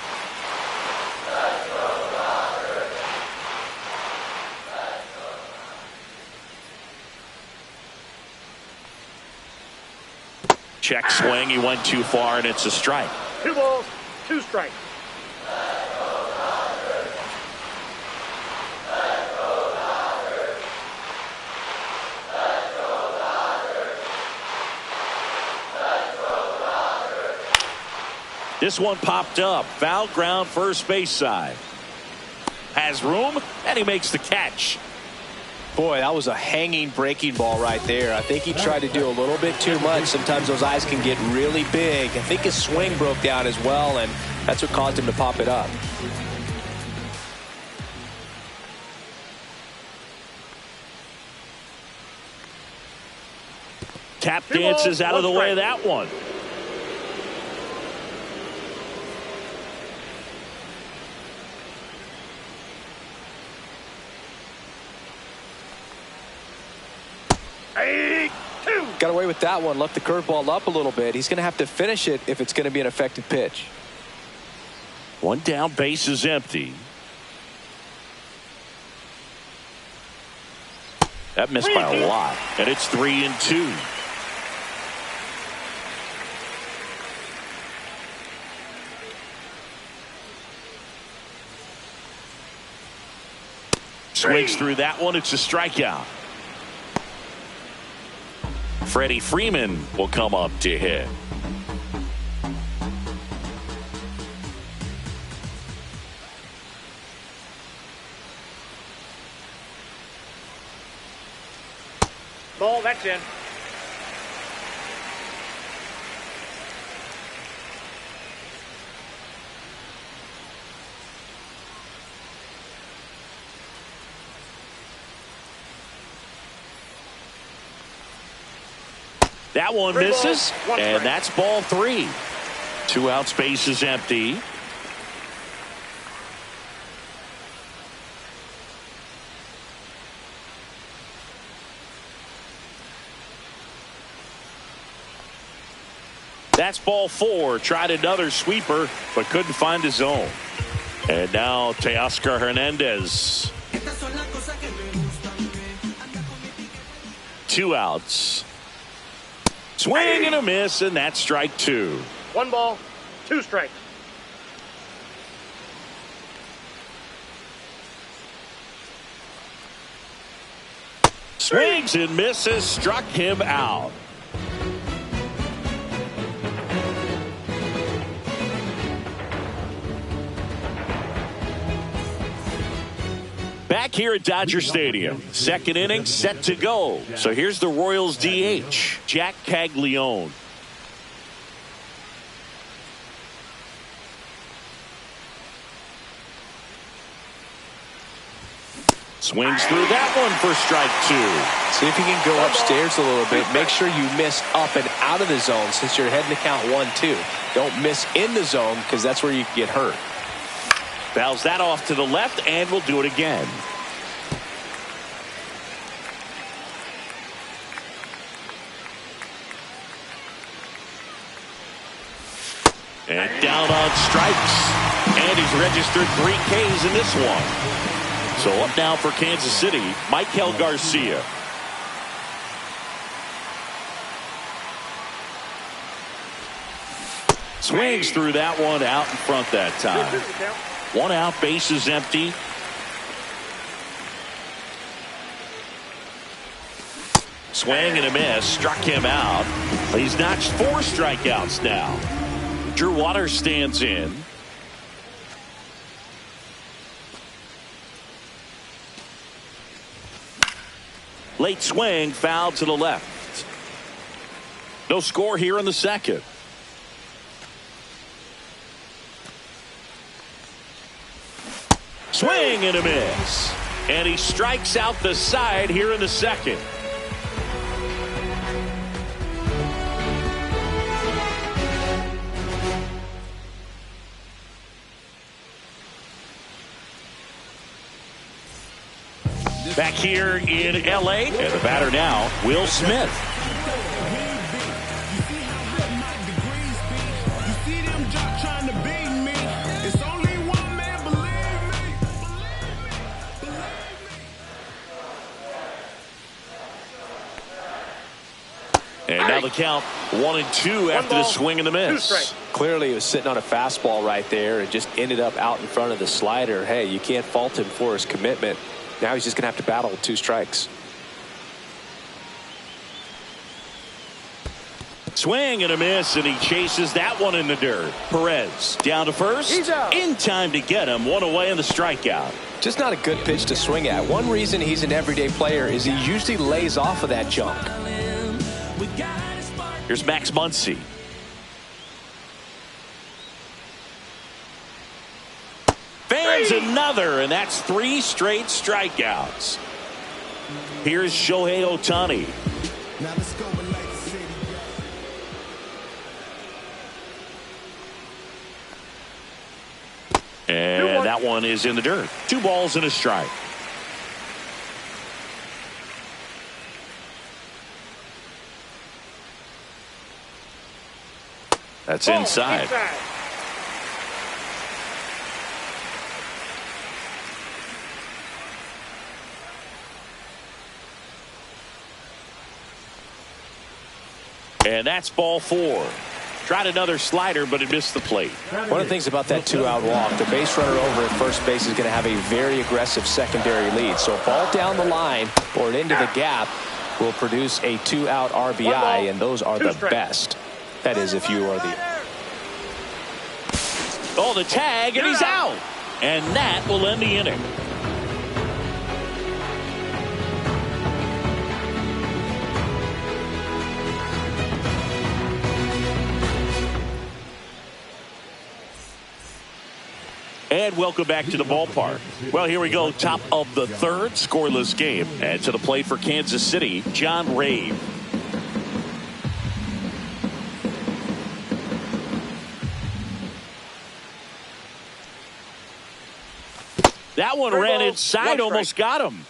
Check swing. He went too far, and it's a strike. 2 balls, 2 strikes. This one popped up. Foul ground, first base side. Has room, and he makes the catch. Boy, that was a hanging breaking ball right there. I think he tried to do a little bit too much. Sometimes those eyes can get really big. I think his swing broke down as well, and that's what caused him to pop it up. Tap dances out of the way of that one. Got away with that one. Left the curveball up a little bit. He's going to have to finish it if it's going to be an effective pitch. One down, base is empty. That missed by a lot, and it's 3-2. Swings through that one. It's a strikeout. Freddie Freeman will come up to hit. Ball, that's in. That one misses, and that's ball 3. 2 outs, base is empty. That's ball 4. Tried another sweeper, but couldn't find his zone. And now Teoscar Hernandez. 2 outs. Swing and a miss, and that's strike 2. 1 ball, 2 strikes. Swings and misses, struck him out. Back here at Dodger Stadium, second inning set to go. So here's the Royals DH, Jack Caglione. Swings through that one for strike 2. See if you can go upstairs a little bit. Make sure you miss up and out of the zone since you're heading to count 1-2. Don't miss in the zone because that's where you can get hurt. Fouls that off to the left, and we'll do it again. And down on strikes. And he's registered 3 Ks in this one. So up now for Kansas City, Michael Garcia. Swings through that one out in front that time. 1 out, base is empty. Swing and a miss, struck him out. He's notched 4 strikeouts now. Drew Waters stands in. Late swing, foul to the left. No score here in the second. Swing and a miss. And he strikes out the side here in the second. Back here in L.A. and the batter now, Will Smith. And now the count 1-2 after the swing and the miss. Clearly he was sitting on a fastball right there and just ended up out in front of the slider. Hey, you can't fault him for his commitment. Now he's just going to have to battle with 2 strikes. Swing and a miss, and he chases that one in the dirt. Perez down to first. He's out. In time to get him. 1 away in the strikeout. Just not a good pitch to swing at. One reason he's an everyday player is he usually lays off of that junk. Here's Max Muncy. Fans another, and that's 3 straight strikeouts. Here's Shohei Ohtani. Now let's go and light the city. And that one is in the dirt. 2 balls and a strike. That's inside. And that's ball 4. Tried another slider, but it missed the plate. One of the things about that two-out walk, the base runner over at first base is going to have a very aggressive secondary lead. So a ball down the line or into the gap will produce a two-out RBI, and those are the best. That is, if you are the... Oh, the tag, and he's out. And that will end the inning. And welcome back to the ballpark. Well, here we go. Top of the third, scoreless game. And to the plate for Kansas City, John Rave. That one ran inside, almost got him.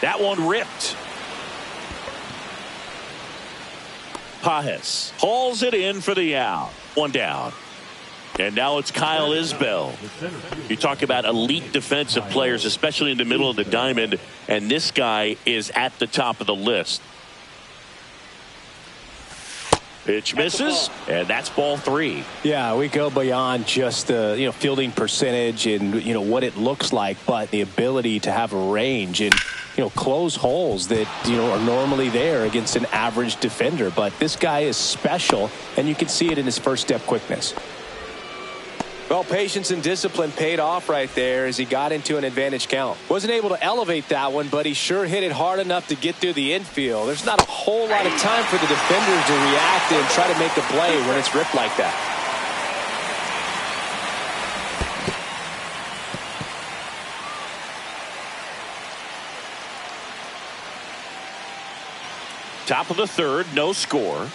That one ripped. Pajes hauls it in for the out. One down. And now it's Kyle Isbell. You talk about elite defensive players, especially in the middle of the diamond, and this guy is at the top of the list. Pitch misses, and that's ball 3. Yeah, we go beyond just the fielding percentage and what it looks like, but the ability to have a range and close holes that are normally there against an average defender. But this guy is special, and you can see it in his first step quickness. Well, patience and discipline paid off right there as he got into an advantage count. Wasn't able to elevate that one, but he sure hit it hard enough to get through the infield. There's not a whole lot of time for the defenders to react and try to make a play when it's ripped like that. Top of the third, no score.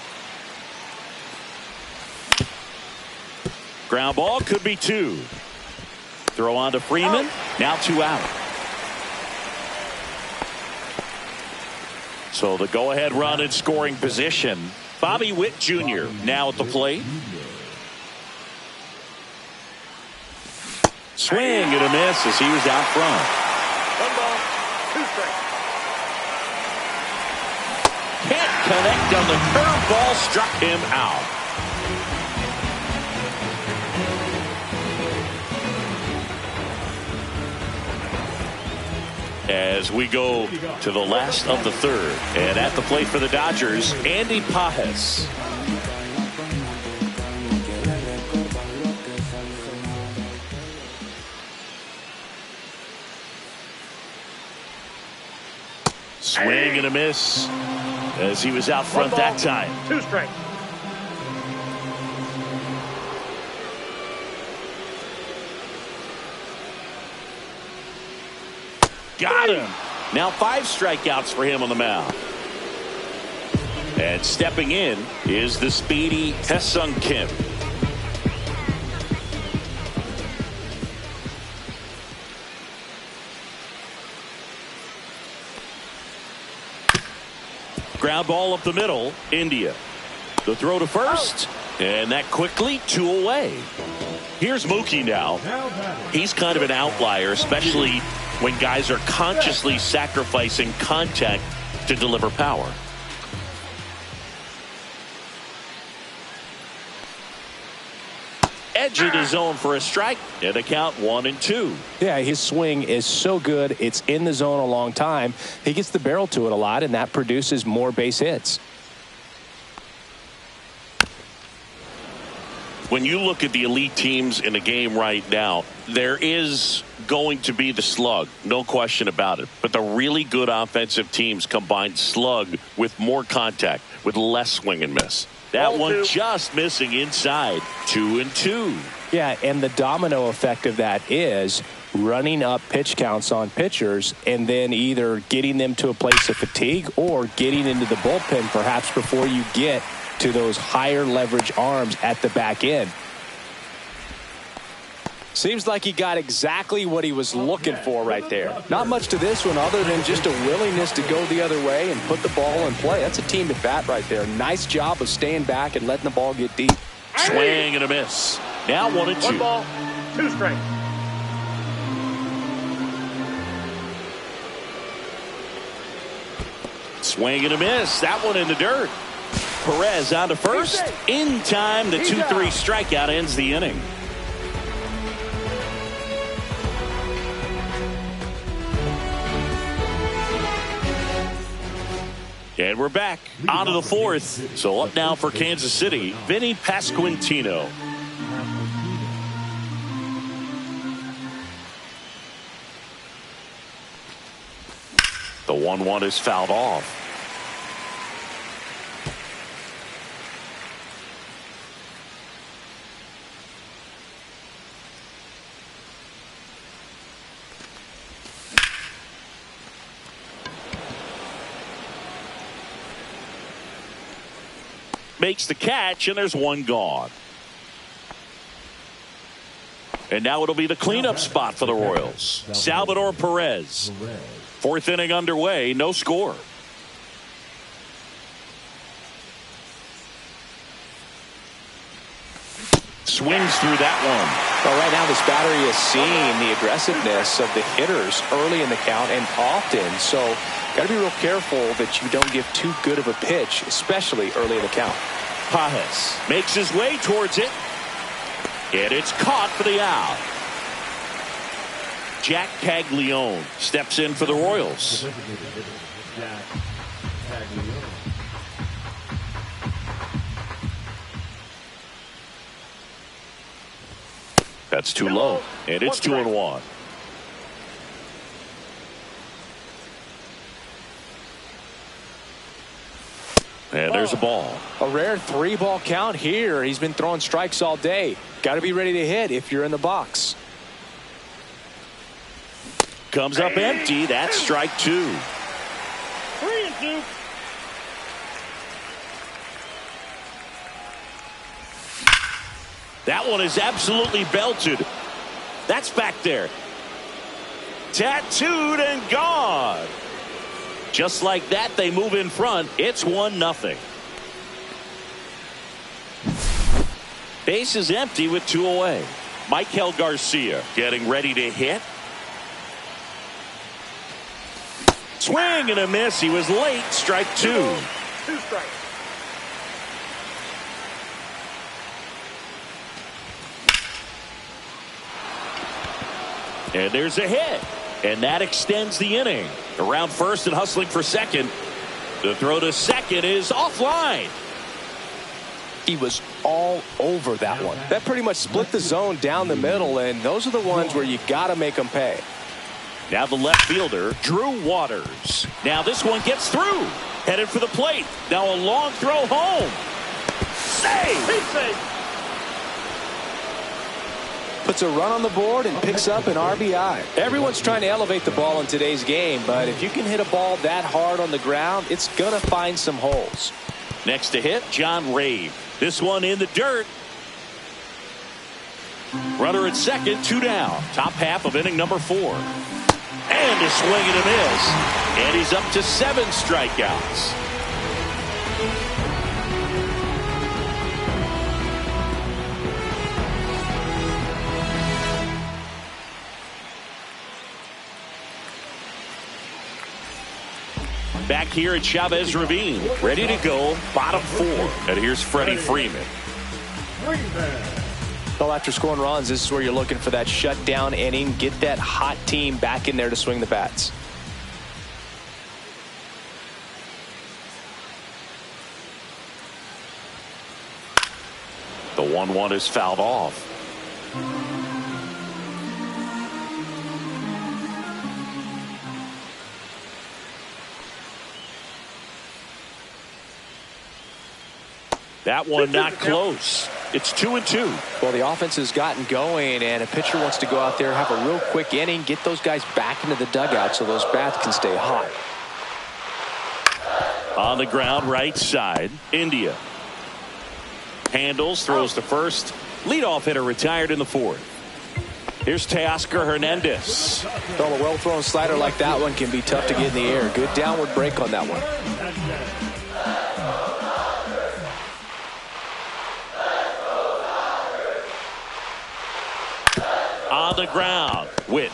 Ground ball, could be 2. Throw on to Freeman. Now 2 out. So the go-ahead run in scoring position. Bobby Witt Jr. now at the plate. Swing and a miss as he was out front. 1 ball, 2 strikes. Can't connect on the curveball, struck him out. As we go to the last of the third, and at the plate for the Dodgers, Andy Pajes. Swing and a miss as he was out front that time. 2 strikes. Got him. Now 5 strikeouts for him on the mound. And stepping in is the speedy Tae-Sung Kim. Ground ball up the middle, India. The throw to first, and that quickly 2 away. Here's Mookie now. He's kind of an outlier, especially when guys are consciously sacrificing contact to deliver power. Edge of the zone for a strike, and a count 1-2. Yeah, his swing is so good. It's in the zone a long time. He gets the barrel to it a lot, and that produces more base hits. When you look at the elite teams in the game right now, there is going to be the slug, no question about it. But the really good offensive teams combine slug with more contact, with less swing and miss. That one just missing inside. 2-2. Yeah, and the domino effect of that is running up pitch counts on pitchers and then either getting them to a place of fatigue or getting into the bullpen perhaps before you get to those higher leverage arms at the back end. Seems like he got exactly what he was looking for right there. Not much to this one other than just a willingness to go the other way and put the ball in play. That's a team at bat right there. Nice job of staying back and letting the ball get deep. Swing and a miss. Now 1-2. 1 ball, 2 strikes. Swing and a miss. That one in the dirt. Perez on to first. In time, the 2-3 strikeout ends the inning. And we're back on to the fourth. So up now for Kansas City, Vinny Pasquantino. The 1-1 is fouled off. Makes the catch, and there's one gone. And now it'll be the cleanup spot for the Royals. Salvador Perez. Fourth inning underway, no score. Swings through that one. Well, right now this battery is seeing the aggressiveness of the hitters early in the count and often. So got to be real careful that you don't give too good of a pitch, especially early in the count. Pajes makes his way towards it. And it's caught for the out. Jack Caglione steps in for the Royals. That's too low. And it's 2-1. And there's a ball. A rare 3-ball count here. He's been throwing strikes all day. Got to be ready to hit if you're in the box. Comes up empty. That's strike 2. 3-2. That one is absolutely belted. That's back there. Tattooed and gone. Just like that, they move in front. It's 1-0. Base is empty with 2 away. Michael Garcia getting ready to hit. Swing and a miss. He was late. Strike 2. 2 strikes. And there's a hit. And that extends the inning. Around first and hustling for second. The throw to second is offline. He was all over that one. That pretty much split the zone down the middle, and those are the ones where you got to make them pay. Now the left fielder, Drew Waters. Now this one gets through. Headed for the plate. Now a long throw home. Save! Big save. Puts a run on the board and picks up an RBI. Everyone's trying to elevate the ball in today's game, but if you can hit a ball that hard on the ground, it's going to find some holes. Next to hit, John Rave. This one in the dirt. Runner at second, 2 down. Top half of inning number 4. And a swing and a miss. And he's up to 7 strikeouts. Back here at Chavez Ravine, ready to go, bottom 4. And here's Freddie Freeman. Well, after scoring runs, this is where you're looking for that shutdown inning. Get that hot team back in there to swing the bats. The 1-1 is fouled off. That one not close. It's 2-2. Well, the offense has gotten going, and a pitcher wants to go out there, have a real quick inning, get those guys back into the dugout so those bats can stay hot. On the ground, right side, India. Handles, throws to first. Leadoff hitter retired in the 4th. Here's Teoscar Hernandez. Well, a well-thrown slider like that one can be tough to get in the air. Good downward break on that one. On the ground. Witt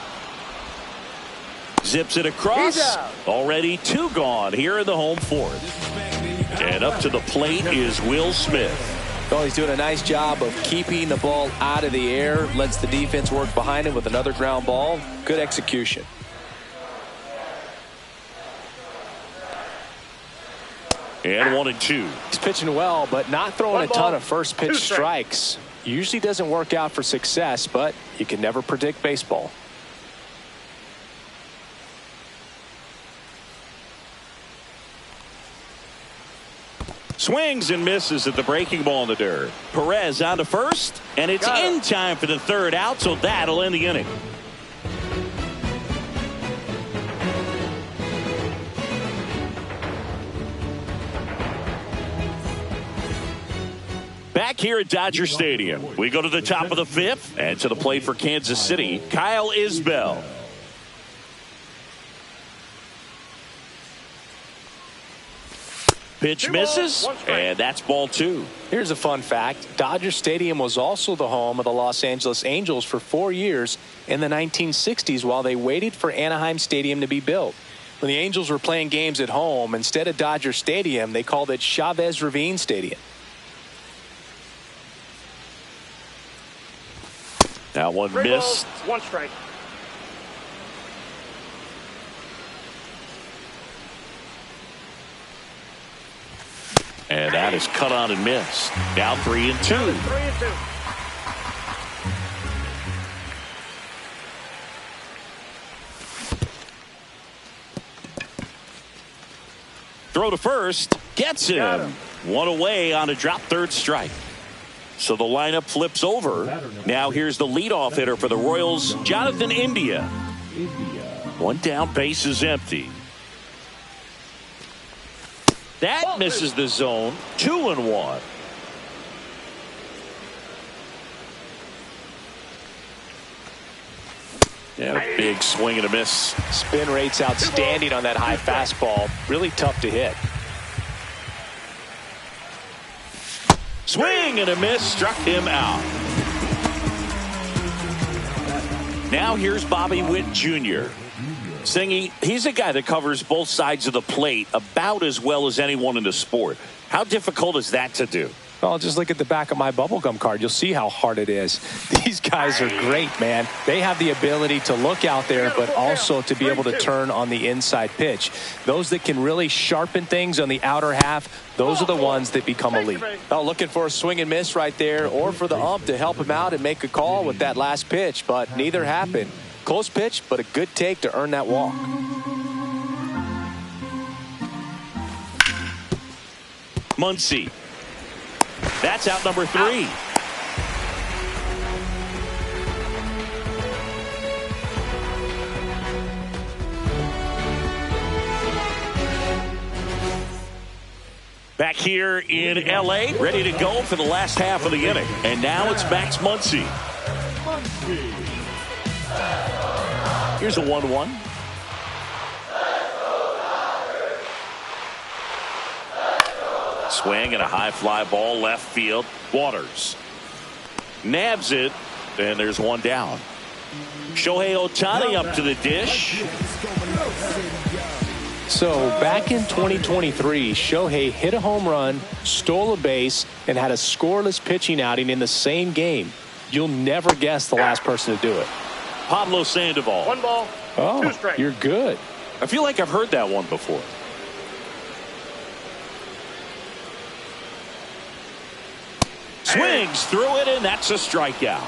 zips it across. Already 2 gone here in the home fourth. And up to the plate is Will Smith. Well, he's doing a nice job of keeping the ball out of the air. Lets the defense work behind him with another ground ball. Good execution. And 1-2. He's pitching well, but not throwing a ton of first pitch strikes. Usually doesn't work out for success, but you can never predict baseball. Swings and misses at the breaking ball in the dirt. Perez on to first, and it's in time for the 3rd out, so that'll end the inning. Back here at Dodger Stadium, we go to the top of the 5th, and to the plate for Kansas City, Kyle Isbell. Pitch misses, and that's ball 2. Here's a fun fact. Dodger Stadium was also the home of the Los Angeles Angels for 4 years in the 1960s while they waited for Anaheim Stadium to be built. When the Angels were playing games at home, instead of Dodger Stadium, they called it Chavez Ravine Stadium. That one missed. 1 strike. And that is cut on and missed. Now 3-2. 3-2. Throw to first. Gets him. 1 away on a drop 3rd strike. So the lineup flips over. Now here's the leadoff hitter for the Royals, Jonathan India. 1 down, base is empty. That misses the zone. 2-1. And a big swing and a miss. Spin rate's outstanding on that high fastball. Really tough to hit. Swing and a miss, struck him out. Now here's Bobby Witt Jr. Singy, he's a guy that covers both sides of the plate about as well as anyone in the sport. How difficult is that to do? Well, just look at the back of my bubblegum card. You'll see how hard it is. These guys are great, man. They have the ability to look out there, but also to be able to turn on the inside pitch. Those that can really sharpen things on the outer half, those are the ones that become elite. Oh, looking for a swing and miss right there, or for the ump to help him out and make a call with that last pitch, but neither happened. Close pitch, but a good take to earn that walk. Muncy. That's out number 3. Back here in L.A., ready to go for the last half of the inning. And now it's Max Muncy. Here's a 1-1. Swing and a high fly ball left field. Waters nabs it, and there's 1 down. Shohei Ohtani up to the dish. So back in 2023, Shohei hit a home run, stole a base, and had a scoreless pitching outing in the same game. You'll never guess the last person to do it. Pablo Sandoval. 1 ball, 2 strikes. You're good. I feel like I've heard that one before. Swings through it, and that's a strikeout.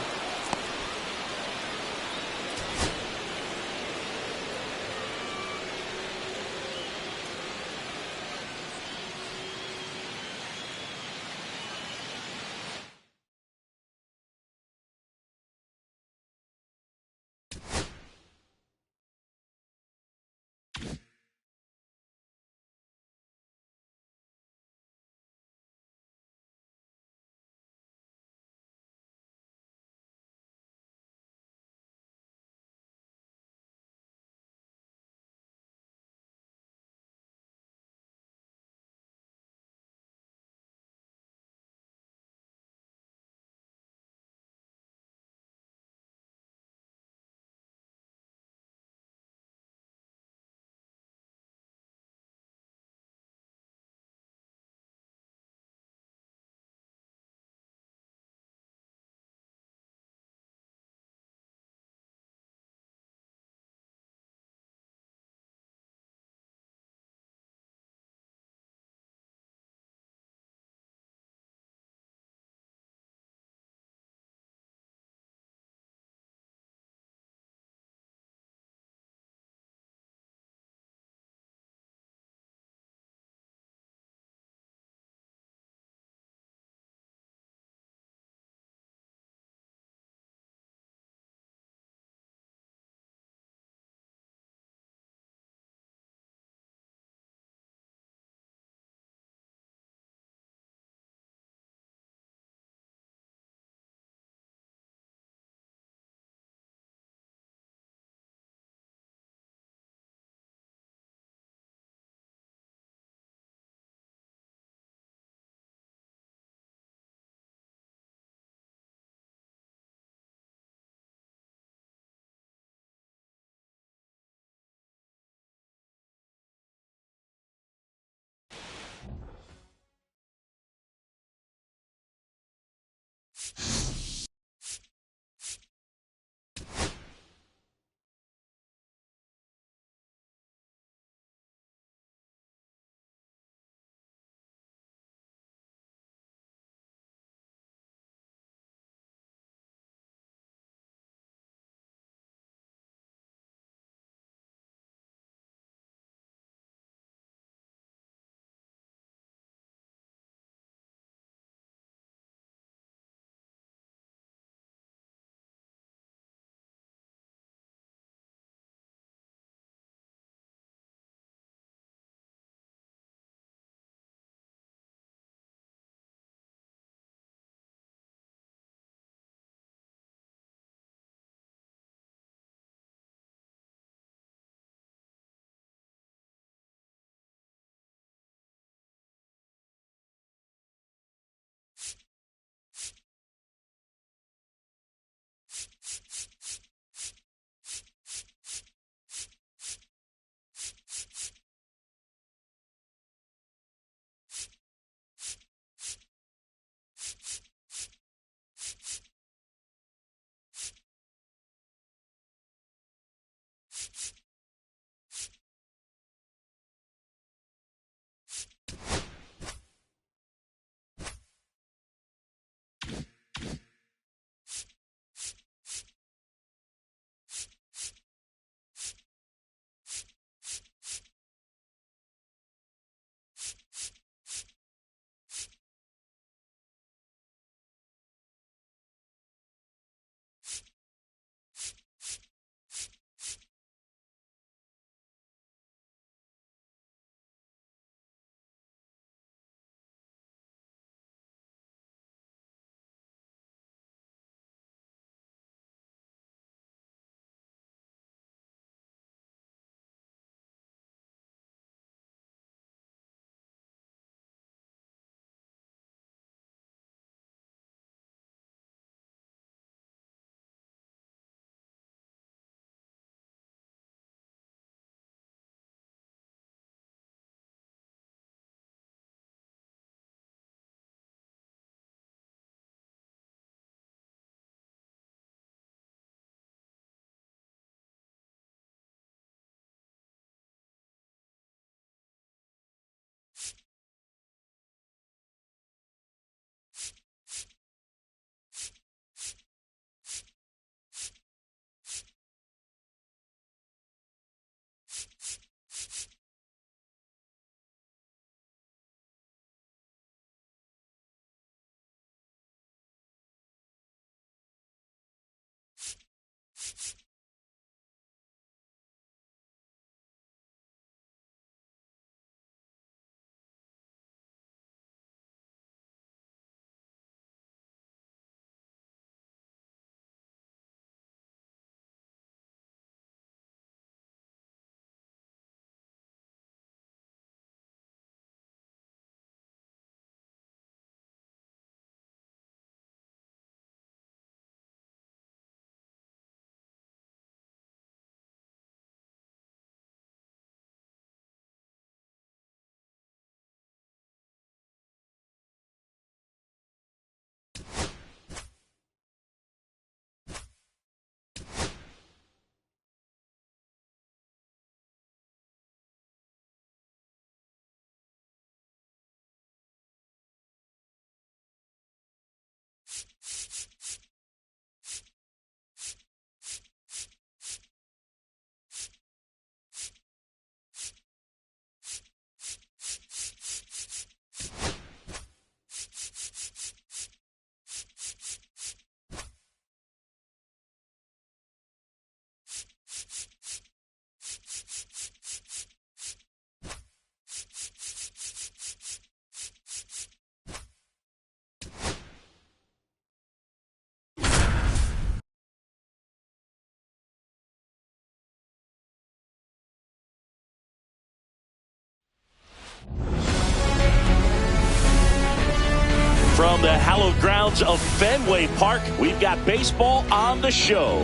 from the hallowed grounds of Fenway Park, we've got baseball on the show.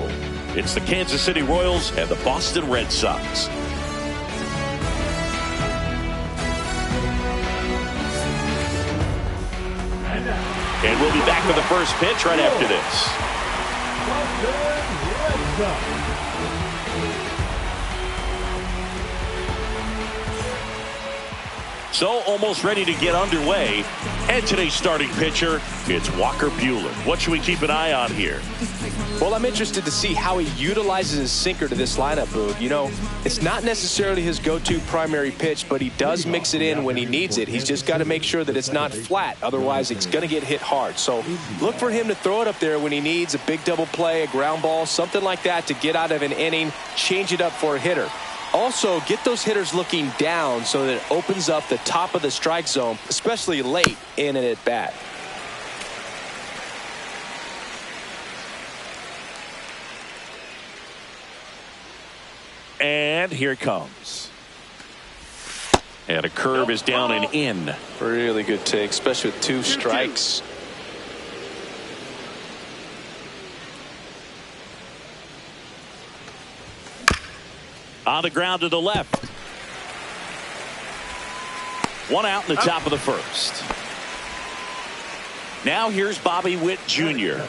It's the Kansas City Royals and the Boston Red Sox. And we'll be back with the first pitch right after this. So almost ready to get underway. And today's starting pitcher, it's Walker Buehler. What should we keep an eye on here? Well, I'm interested to see how he utilizes his sinker to this lineup, Boog. You know, it's not necessarily his go-to primary pitch, but he does mix it in when he needs it. He's just got to make sure that it's not flat. Otherwise, it's going to get hit hard. So look for him to throw it up there when he needs a big double play, a ground ball, something like that to get out of an inning, change it up for a hitter. Also, get those hitters looking down so that it opens up the top of the strike zone, especially late in an at-bat. And here it comes. And a curve is down and in. Really good take, especially with 2 strikes. On the ground to the left. 1 out in the top of the first. Now here's Bobby Witt Jr.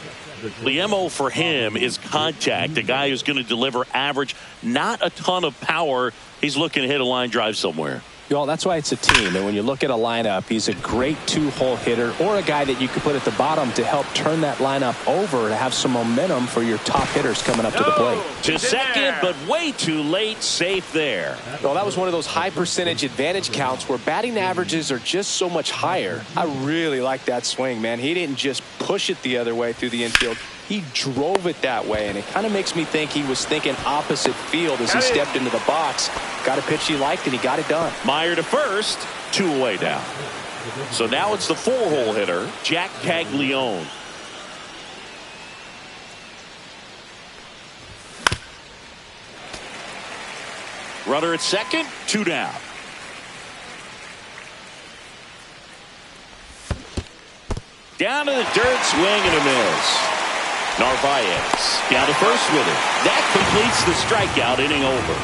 The MO for him is contact. A guy who's going to deliver average, not a ton of power. He's looking to hit a line drive somewhere. Well, that's why it's a team. And when you look at a lineup, he's a great 2-hole hitter or a guy that you could put at the bottom to help turn that lineup over to have some momentum for your top hitters coming up to the plate. To second, but way too late. Safe there. Well, that was one of those high percentage advantage counts where batting averages are just so much higher. I really like that swing, man. He didn't just push it the other way through the infield. He drove it that way, and it kind of makes me think he was thinking opposite field as he stepped into the box. Got a pitch he liked, and he got it done. Meyer to first, 2 away now. So now it's the 4-hole hitter, Jack Caglione. Runner at second, 2 down. Down to the dirt, swing and a miss. Narvaez down to first with it. That completes the strikeout, inning over.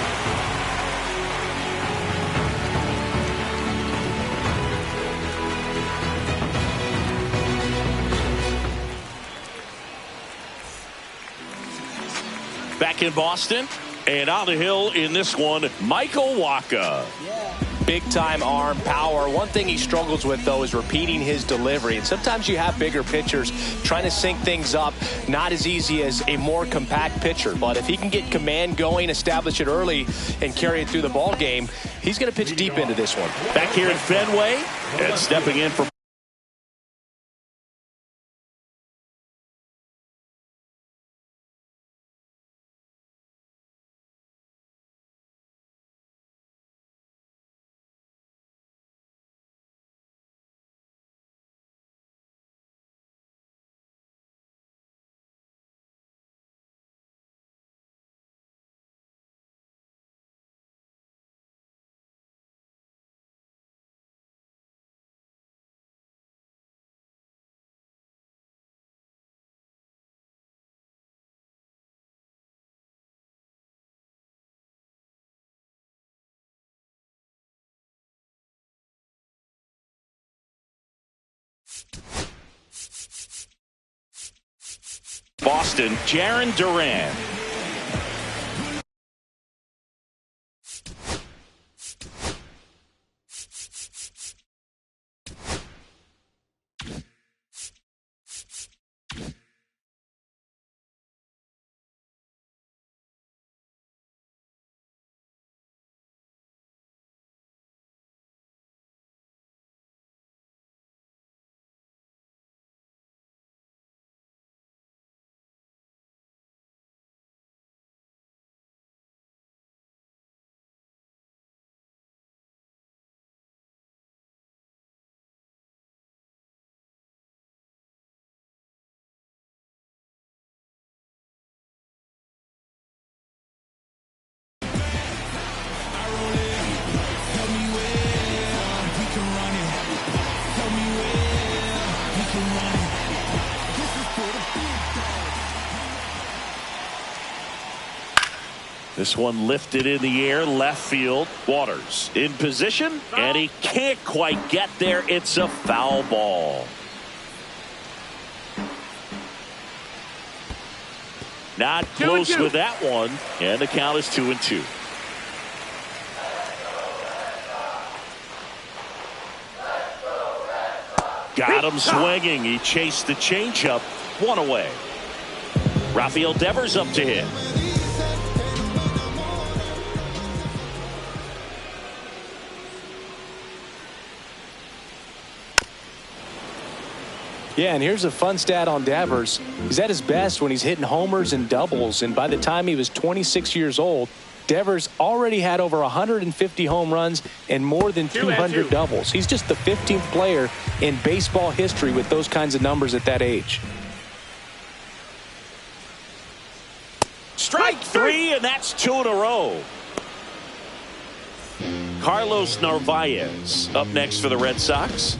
Back in Boston, and on the hill in this one, Michael Wacha. Big-time arm power. One thing he struggles with, though, is repeating his delivery. And sometimes you have bigger pitchers trying to sync things up. Not as easy as a more compact pitcher. But if he can get command going, establish it early, and carry it through the ball game, he's going to pitch deep into this one. Back here in Fenway, and stepping in for Boston, Jarren Duran. This one lifted in the air, left field. Waters in position, and he can't quite get there. It's a foul ball. Not close with that one, and the count is 2-2. Got him swinging. He chased the changeup. One away. Rafael Devers up to hit. Yeah, and here's a fun stat on Devers. He's at his best when he's hitting homers and doubles, and by the time he was 26 years old, Devers already had over 150 home runs and more than 200 doubles. He's just the 15th player in baseball history with those kinds of numbers at that age. Strike three, and that's 2 in a row. Carlos Narvaez up next for the Red Sox.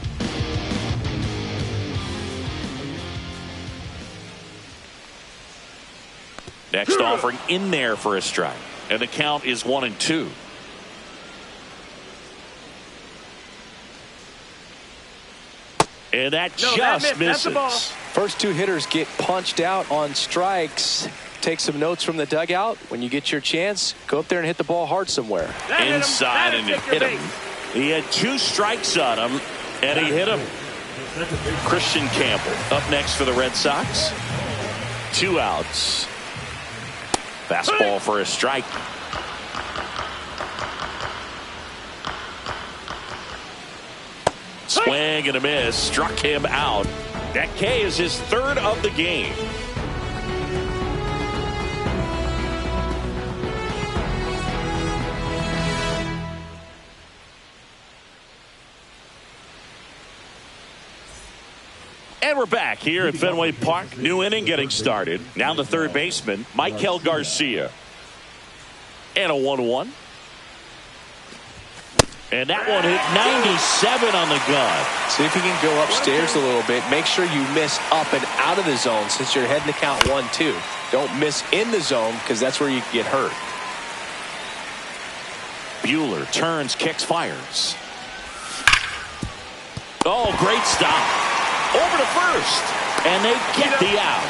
Next offering in there for a strike. And the count is 1-2. And that just misses. First two hitters get punched out on strikes. Take some notes from the dugout. When you get your chance, go up there and hit the ball hard somewhere. Inside, and hit him. He had 2 strikes on him, and he hit him. Christian Campbell up next for the Red Sox. 2 outs. Fastball for a strike. Swing and a miss. Struck him out. That K is his 3rd of the game. And we're back here at Fenway Park. New inning getting started. Now the third baseman, Michael Garcia. And a 1-1. And that one hit 97 on the gun. See if you can go upstairs a little bit. Make sure you miss up and out of the zone since you're heading to count 1-2. Don't miss in the zone because that's where you get hurt. Buehler turns, kicks, fires. Oh, great stop. Over to first, and they get the out.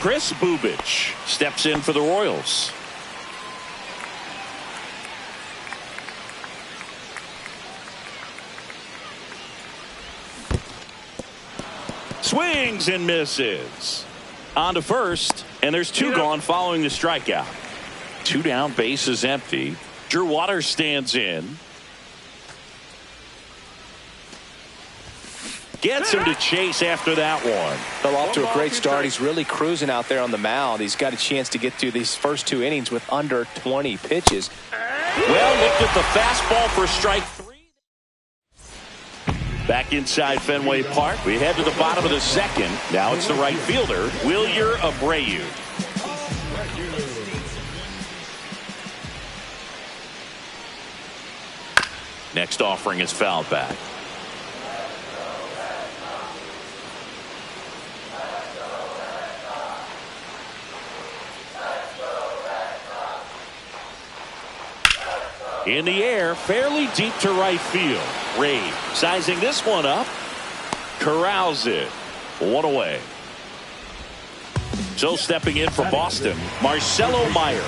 Chris Bubich steps in for the Royals. Swings and misses. On to first, and there's 2 gone following the strikeout. 2 down, base is empty. Drew Waters stands in. Gets him to chase after that one. Fell off to a great start. He's really cruising out there on the mound. He's got a chance to get through these first 2 innings with under 20 pitches. Well, looked at the fastball for strike 3. Back inside Fenway Park. We head to the bottom of the 2nd. Now it's the right fielder, Wilyer Abreu. Next offering is fouled back. In the air, fairly deep to right field. Ray sizing this one up. Corrals it. 1 away. So stepping in for Boston, Marcelo Meyer.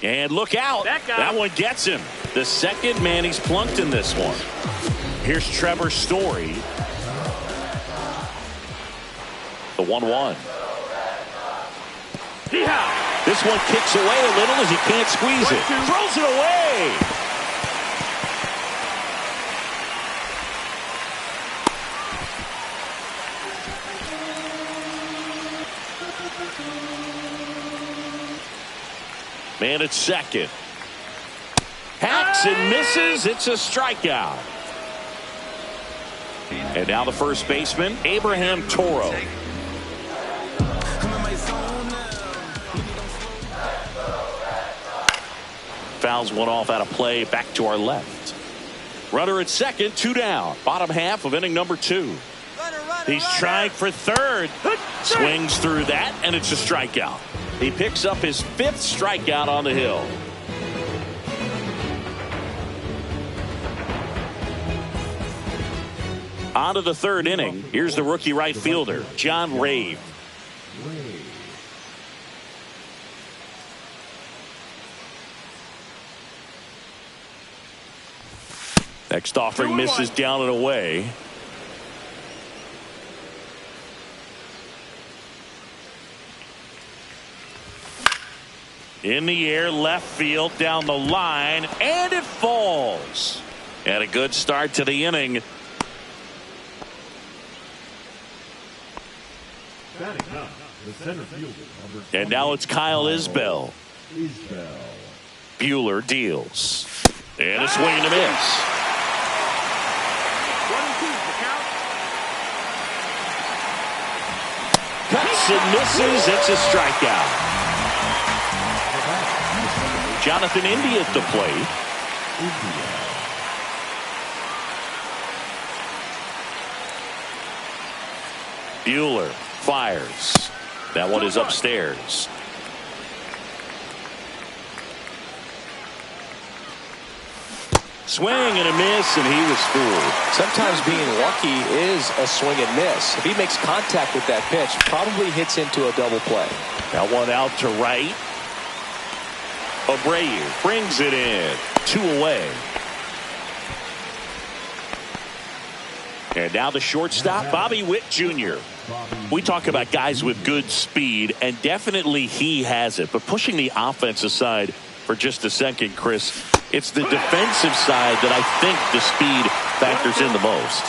And look out. That one gets him. The 2nd man he's plunked in this one. Here's Trevor Story. The 1-1. This one kicks away a little as he can't squeeze it. Throws it away. Man at second. Hacks and misses. It's a strikeout. And now the first baseman, Abraham Toro. fouls one off out of play. Back to our left. Runner at second, 2 down. Bottom half of inning number 2. He's trying for third. Swings through that, and it's a strikeout. He picks up his 5th strikeout on the hill. On to the 3rd inning. Here's the rookie right fielder, John Rave. Next offering misses down and away. In the air, left field, down the line, and it falls. And a good start to the inning. And now it's Kyle Isbell. Buehler deals. And a swing and a miss. 1-2 the count. Cuts and misses. It's a strikeout. Jonathan India at the plate. Buehler fires. That one is upstairs. Swing and a miss, and he was fooled. Sometimes being lucky is a swing and miss. If he makes contact with that pitch, probably hits into a double play. That one out to right. Abreu brings it in. 2 away. And now the shortstop, Bobby Witt Jr. We talk about guys with good speed, and definitely he has it. But pushing the offense aside for just a second, Chris, it's the defensive side that I think the speed factors in the most.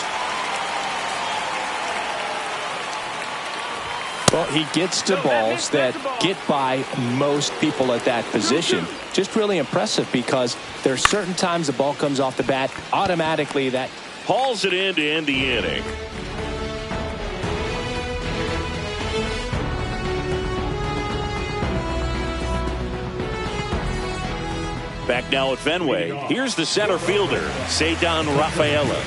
Well, he gets to balls that get by most people at that position. Just really impressive because there's certain times the ball comes off the bat, automatically that hauls it in to end the inning. Back now at Fenway. Here's the center fielder, Ceddanne Rafaela.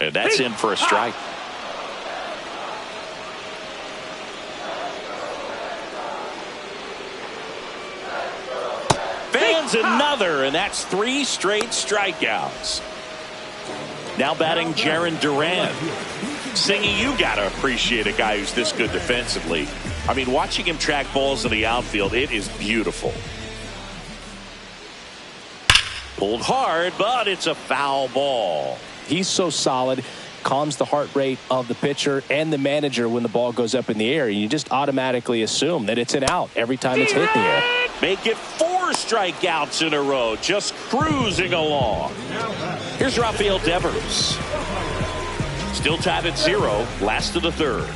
And that's in for a strike. Fans another, and that's 3 straight strikeouts. Now batting Jarren Duran. Singy, you got to appreciate a guy who's this good defensively. I mean, watching him track balls in the outfield, it is beautiful. Pulled hard, but it's a foul ball. he's so solid, calms the heart rate of the pitcher and the manager when the ball goes up in the air. You just automatically assume that it's an out every time it's hit in the air. Make it 4 strikeouts in a row, just cruising along. Here's Rafael Devers. Still tied at 0, last of the third.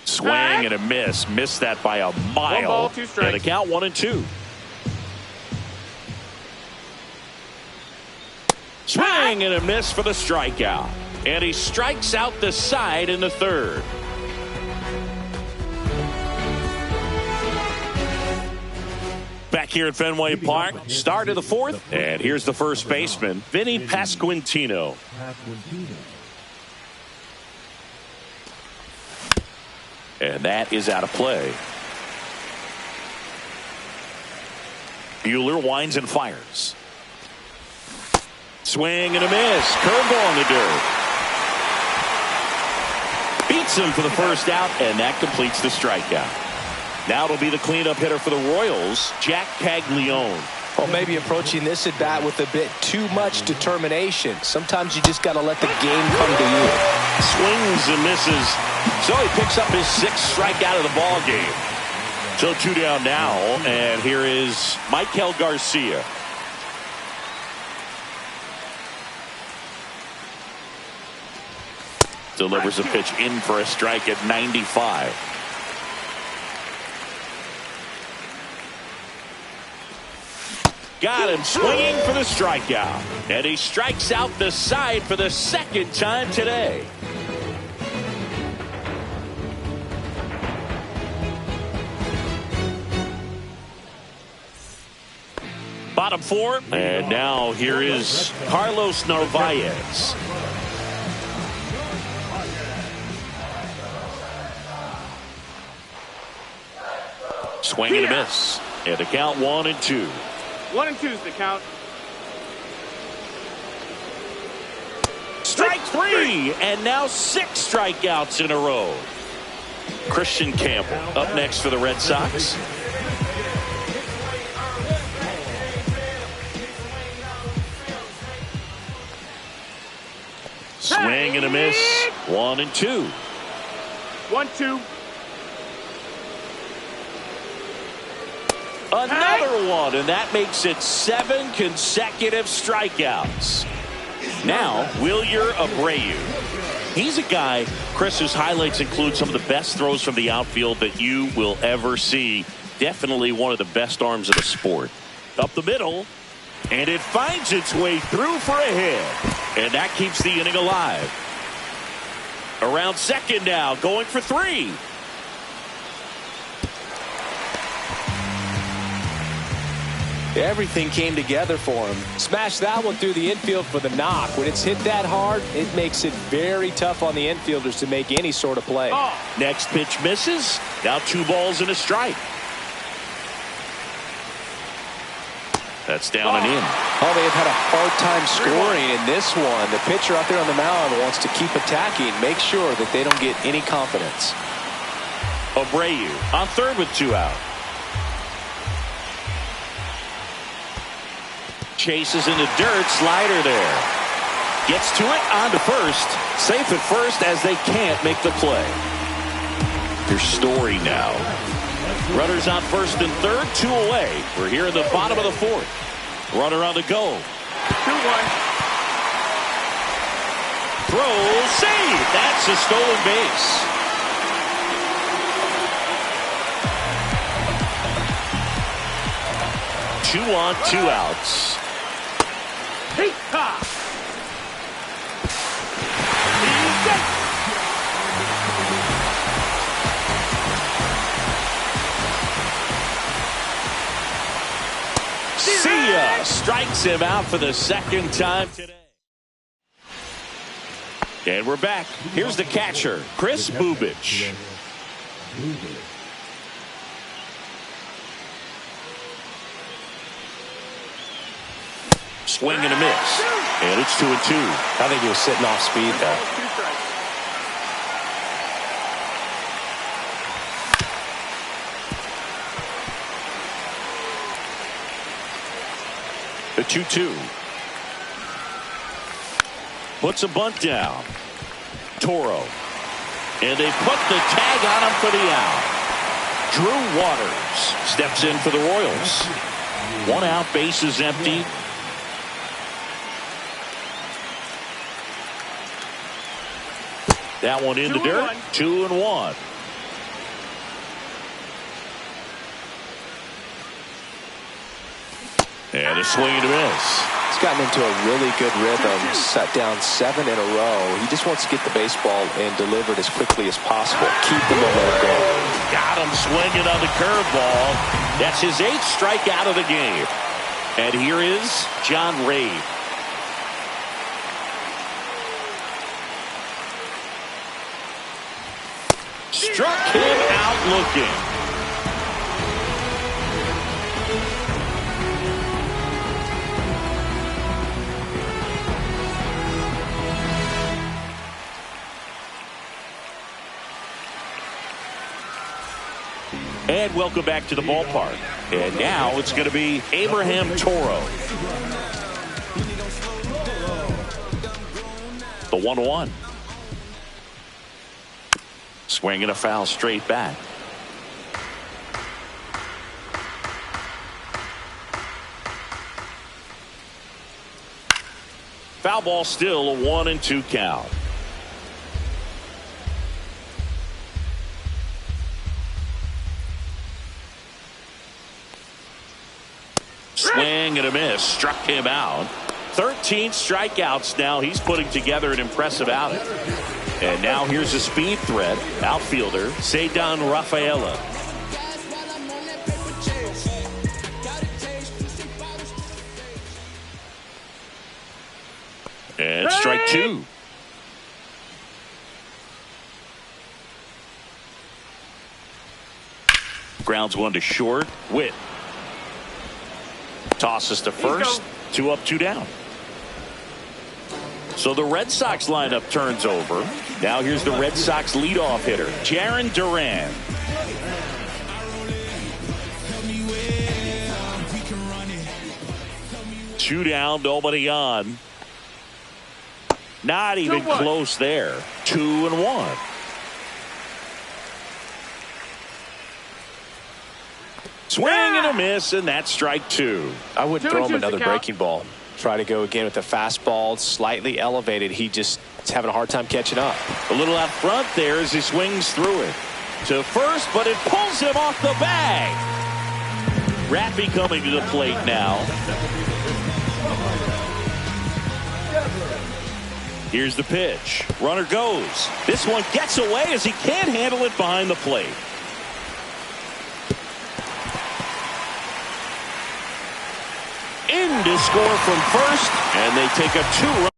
Swing and a miss. Missed that by a mile. 1 ball, 2 strikes. And the count 1-2. Swing and a miss for the strikeout. And he strikes out the side in the third. Back here at Fenway Park, start of the fourth. And here's the first baseman, Vinny Pasquantino. And that is out of play. Buehler winds and fires. Swing and a miss. Curveball in the dirt. Beats him for the first out, and that completes the strikeout. Now it'll be the cleanup hitter for the Royals, Jack Caglione. Well, maybe approaching this at bat with a bit too much determination. Sometimes you just got to let the game come to you. Swings and misses. So he picks up his 6th strikeout of the ball game. So 2 down now, and here is Michael Garcia. Delivers a pitch in for a strike at 95. got him swinging for the strikeout. And he strikes out the side for the second time today. Bottom four, and now here is Carlos Narvaez. Swing and a miss. And the count 1-2. 1-2 is the count. Strike three, and now 6 strikeouts in a row. Christian Campbell up next for the Red Sox. Swing and a miss. 1-2. 1-2. Another one, and that makes it 7 consecutive strikeouts. Now, Wilyer Abreu. He's a guy, Chris, whose highlights include some of the best throws from the outfield that you will ever see. Definitely one of the best arms of the sport. Up the middle, and it finds its way through for a hit. And that keeps the inning alive. Around second now, going for 3. Everything came together for him. Smashed that one through the infield for the knock. When it's hit that hard, it makes it very tough on the infielders to make any sort of play. Next pitch misses. Now 2 balls and a strike. That's down and in. Oh, they have had a hard time scoring in this one. The pitcher out there on the mound wants to keep attacking, make sure that they don't get any confidence. Abreu on third with 2 out. Chases in the dirt, slider there. Gets to it, on to first. Safe at first as they can't make the play. Here's Story now. Runners on first and third, 2 away. We're here in the bottom of the 4th. Runner on the go. 2-1. Throw, save. That's a stolen base. Two on, 2 outs. See ya. Strikes him out for the second time today. And we're back. Here's the catcher, Chris Bubich. Swing and a miss. And it's 2-2. I think he was sitting off speed there. 2 strikes. The 2-2. Puts a bunt down. Toro. And they put the tag on him for the out. Drew Waters steps in for the Royals. 1 out, base is empty. That one in the dirt. 2-1. And a swing and a miss. He's gotten into a really good rhythm. Set down 7 in a row. He just wants to get the baseball and deliver it as quickly as possible. Keep the momentum going. Got him swinging on the curveball. That's his 8th strikeout of the game. And here is John Ray. Struck him out looking. And welcome back to the ballpark. And now it's going to be Abraham Toro. The 1-1. Swing and a foul straight back. Foul ball, still a 1-2 count. swing and a miss. Struck him out. 13 strikeouts now. He's putting together an impressive outing. And now here's a speed threat. Outfielder, Cedar Rafaela. And strike two. Grounds one to short. Witt tosses to first. 2 up, 2 down. So the Red Sox lineup turns over. Now here's the Red Sox leadoff hitter, Jarren Duran. Two down, nobody on. Not even close there. 2-1. Swing and a miss, and that's strike two. I wouldn't throw him another breaking ball. Try to go again with the fastball, slightly elevated. He just is having a hard time catching up. A little out front there as he swings through it to first, but it pulls him off the bag. Rappy coming to the plate now. Here's the pitch. Runner goes. This one gets away as he can't handle it behind the plate. In to score from first, and they take a 2-run.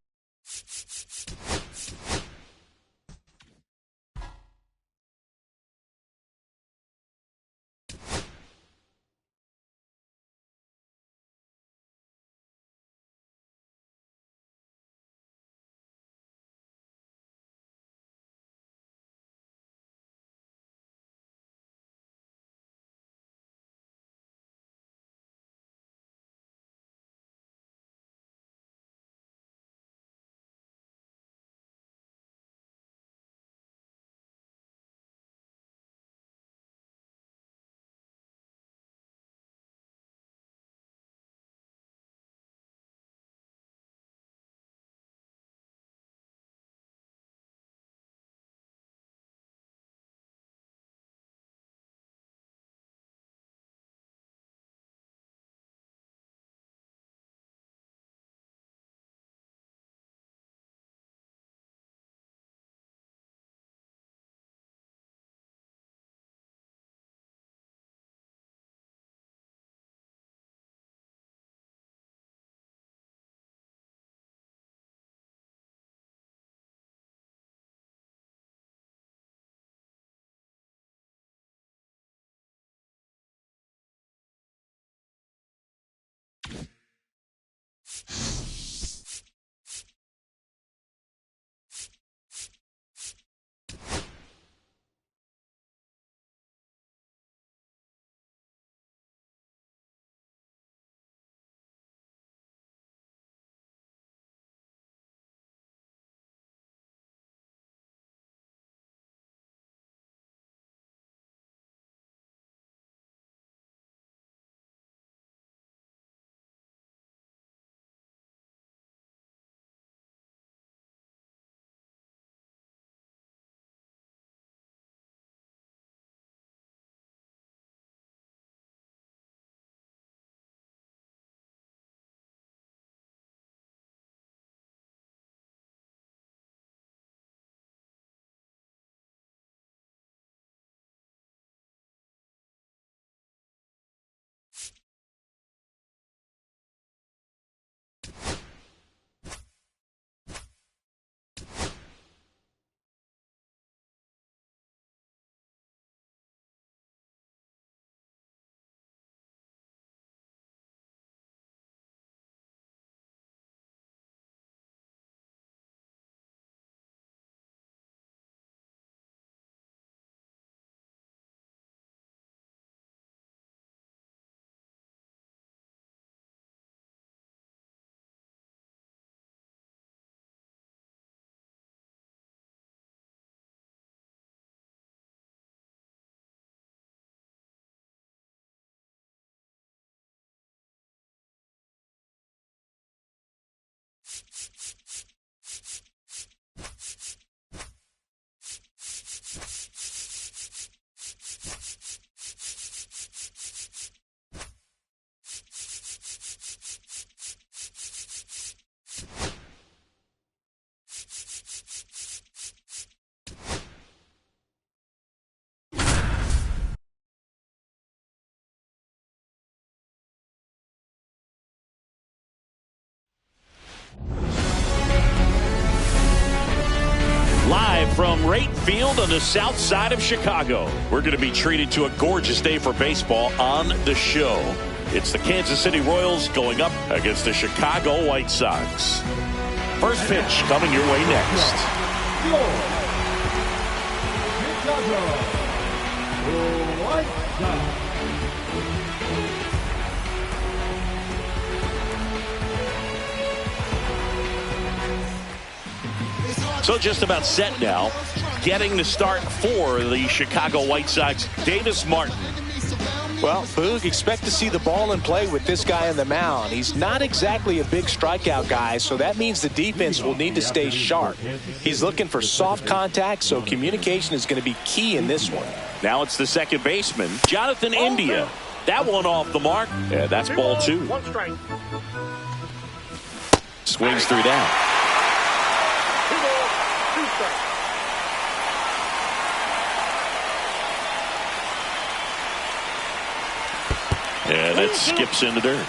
live from right field on the south side of Chicago. We're going to be treated to a gorgeous day for baseball on the show. It's the Kansas City Royals going up against the Chicago White Sox. First pitch coming your way next. Chicago White Sox. So just about set now. Getting the start for the Chicago White Sox, Davis Martin. Well, Boog, expect to see the ball in play with this guy on the mound. He's not exactly a big strikeout guy, so that means the defense will need to stay sharp. He's looking for soft contact, so communication is going to be key in this one. Now it's the second baseman, Jonathan India. That one off the mark. Yeah, that's ball 2. 1 strike. Swings through that. 2 balls, 2 strikes. And it skips into dirt.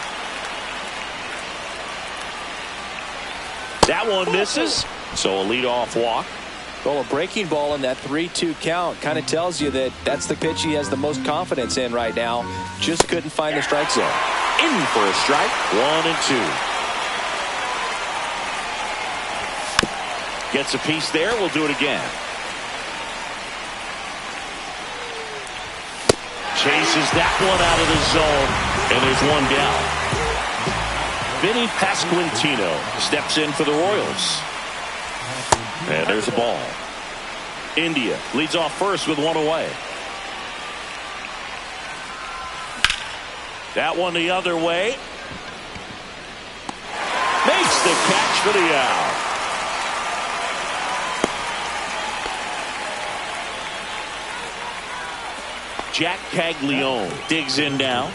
That one misses, so a leadoff walk. Well, a breaking ball in that 3-2 count kind of tells you that that's the pitch he has the most confidence in right now. Just couldn't find the strike zone. In for a strike, 1 and 2. Gets a piece there, we'll do it again. Chases that one out of the zone, and there's one down. Vinny Pasquantino steps in for the Royals. And there's a ball. India leads off first with 1 away. That one the other way. Makes the catch for the out. Jack Caglione digs in now.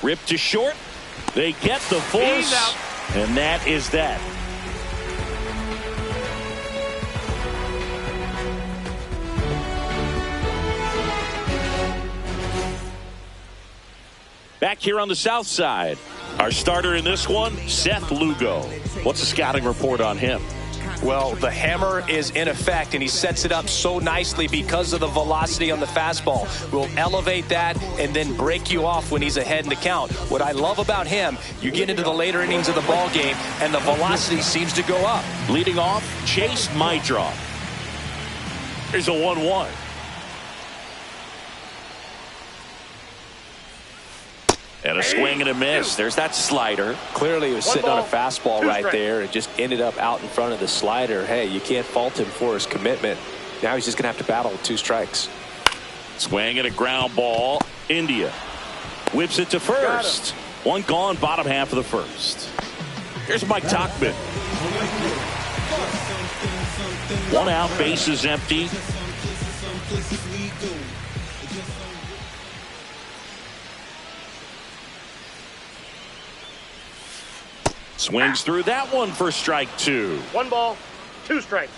Ripped to short. They get the force, and that is that. Back here on the south side, our starter in this one, Seth Lugo. What's the scouting report on him? Well, the hammer is in effect, and he sets it up so nicely because of the velocity on the fastball. Will elevate that and then break you off when he's ahead in the count. What I love about him, you get into the later innings of the ball game, and the velocity seems to go up. Leading off, Chase Mydroff. Here's a 1-1. And a swing and a miss. There's that slider. Clearly he was sitting on a fastball right there and just ended up out in front of the slider. Hey, you can't fault him for his commitment. Now he's just going to have to battle with 2 strikes. Swing and a ground ball. India whips it to first. 1 gone, bottom half of the first. Here's Mike Tauchman. 1 out, bases empty. Swings through that one for strike 2. 1 ball, 2 strikes.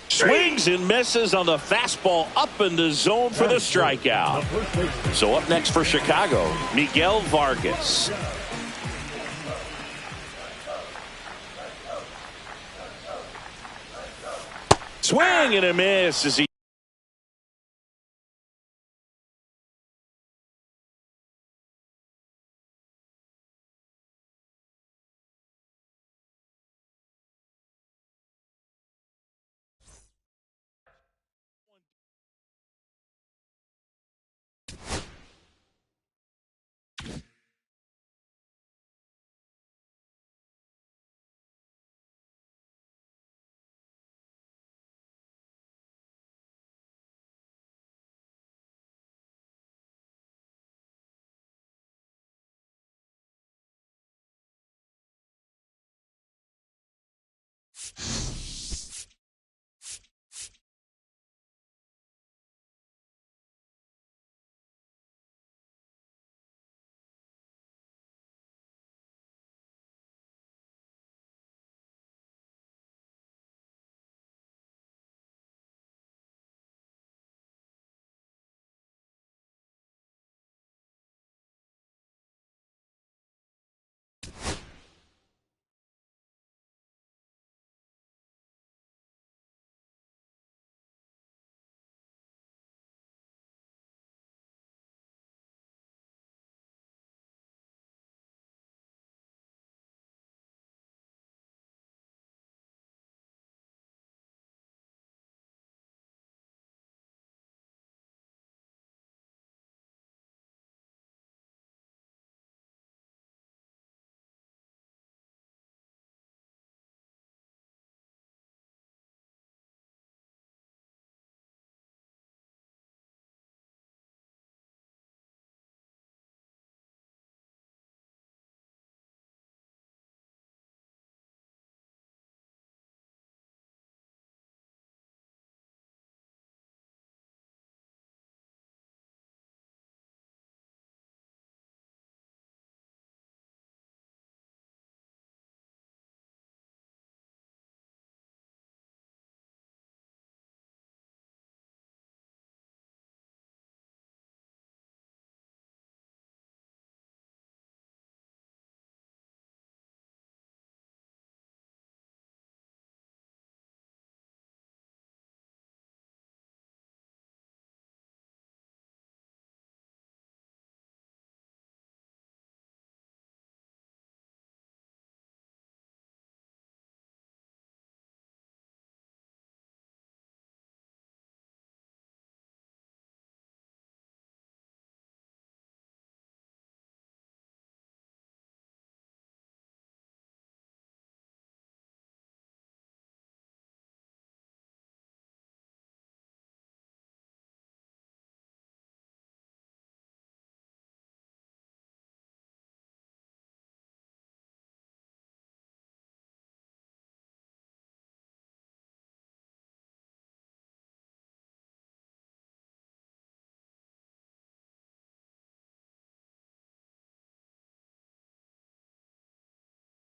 Swings and misses on the fastball up in the zone for the strikeout. So up next for Chicago, Miguel Vargas. Swing and a miss as he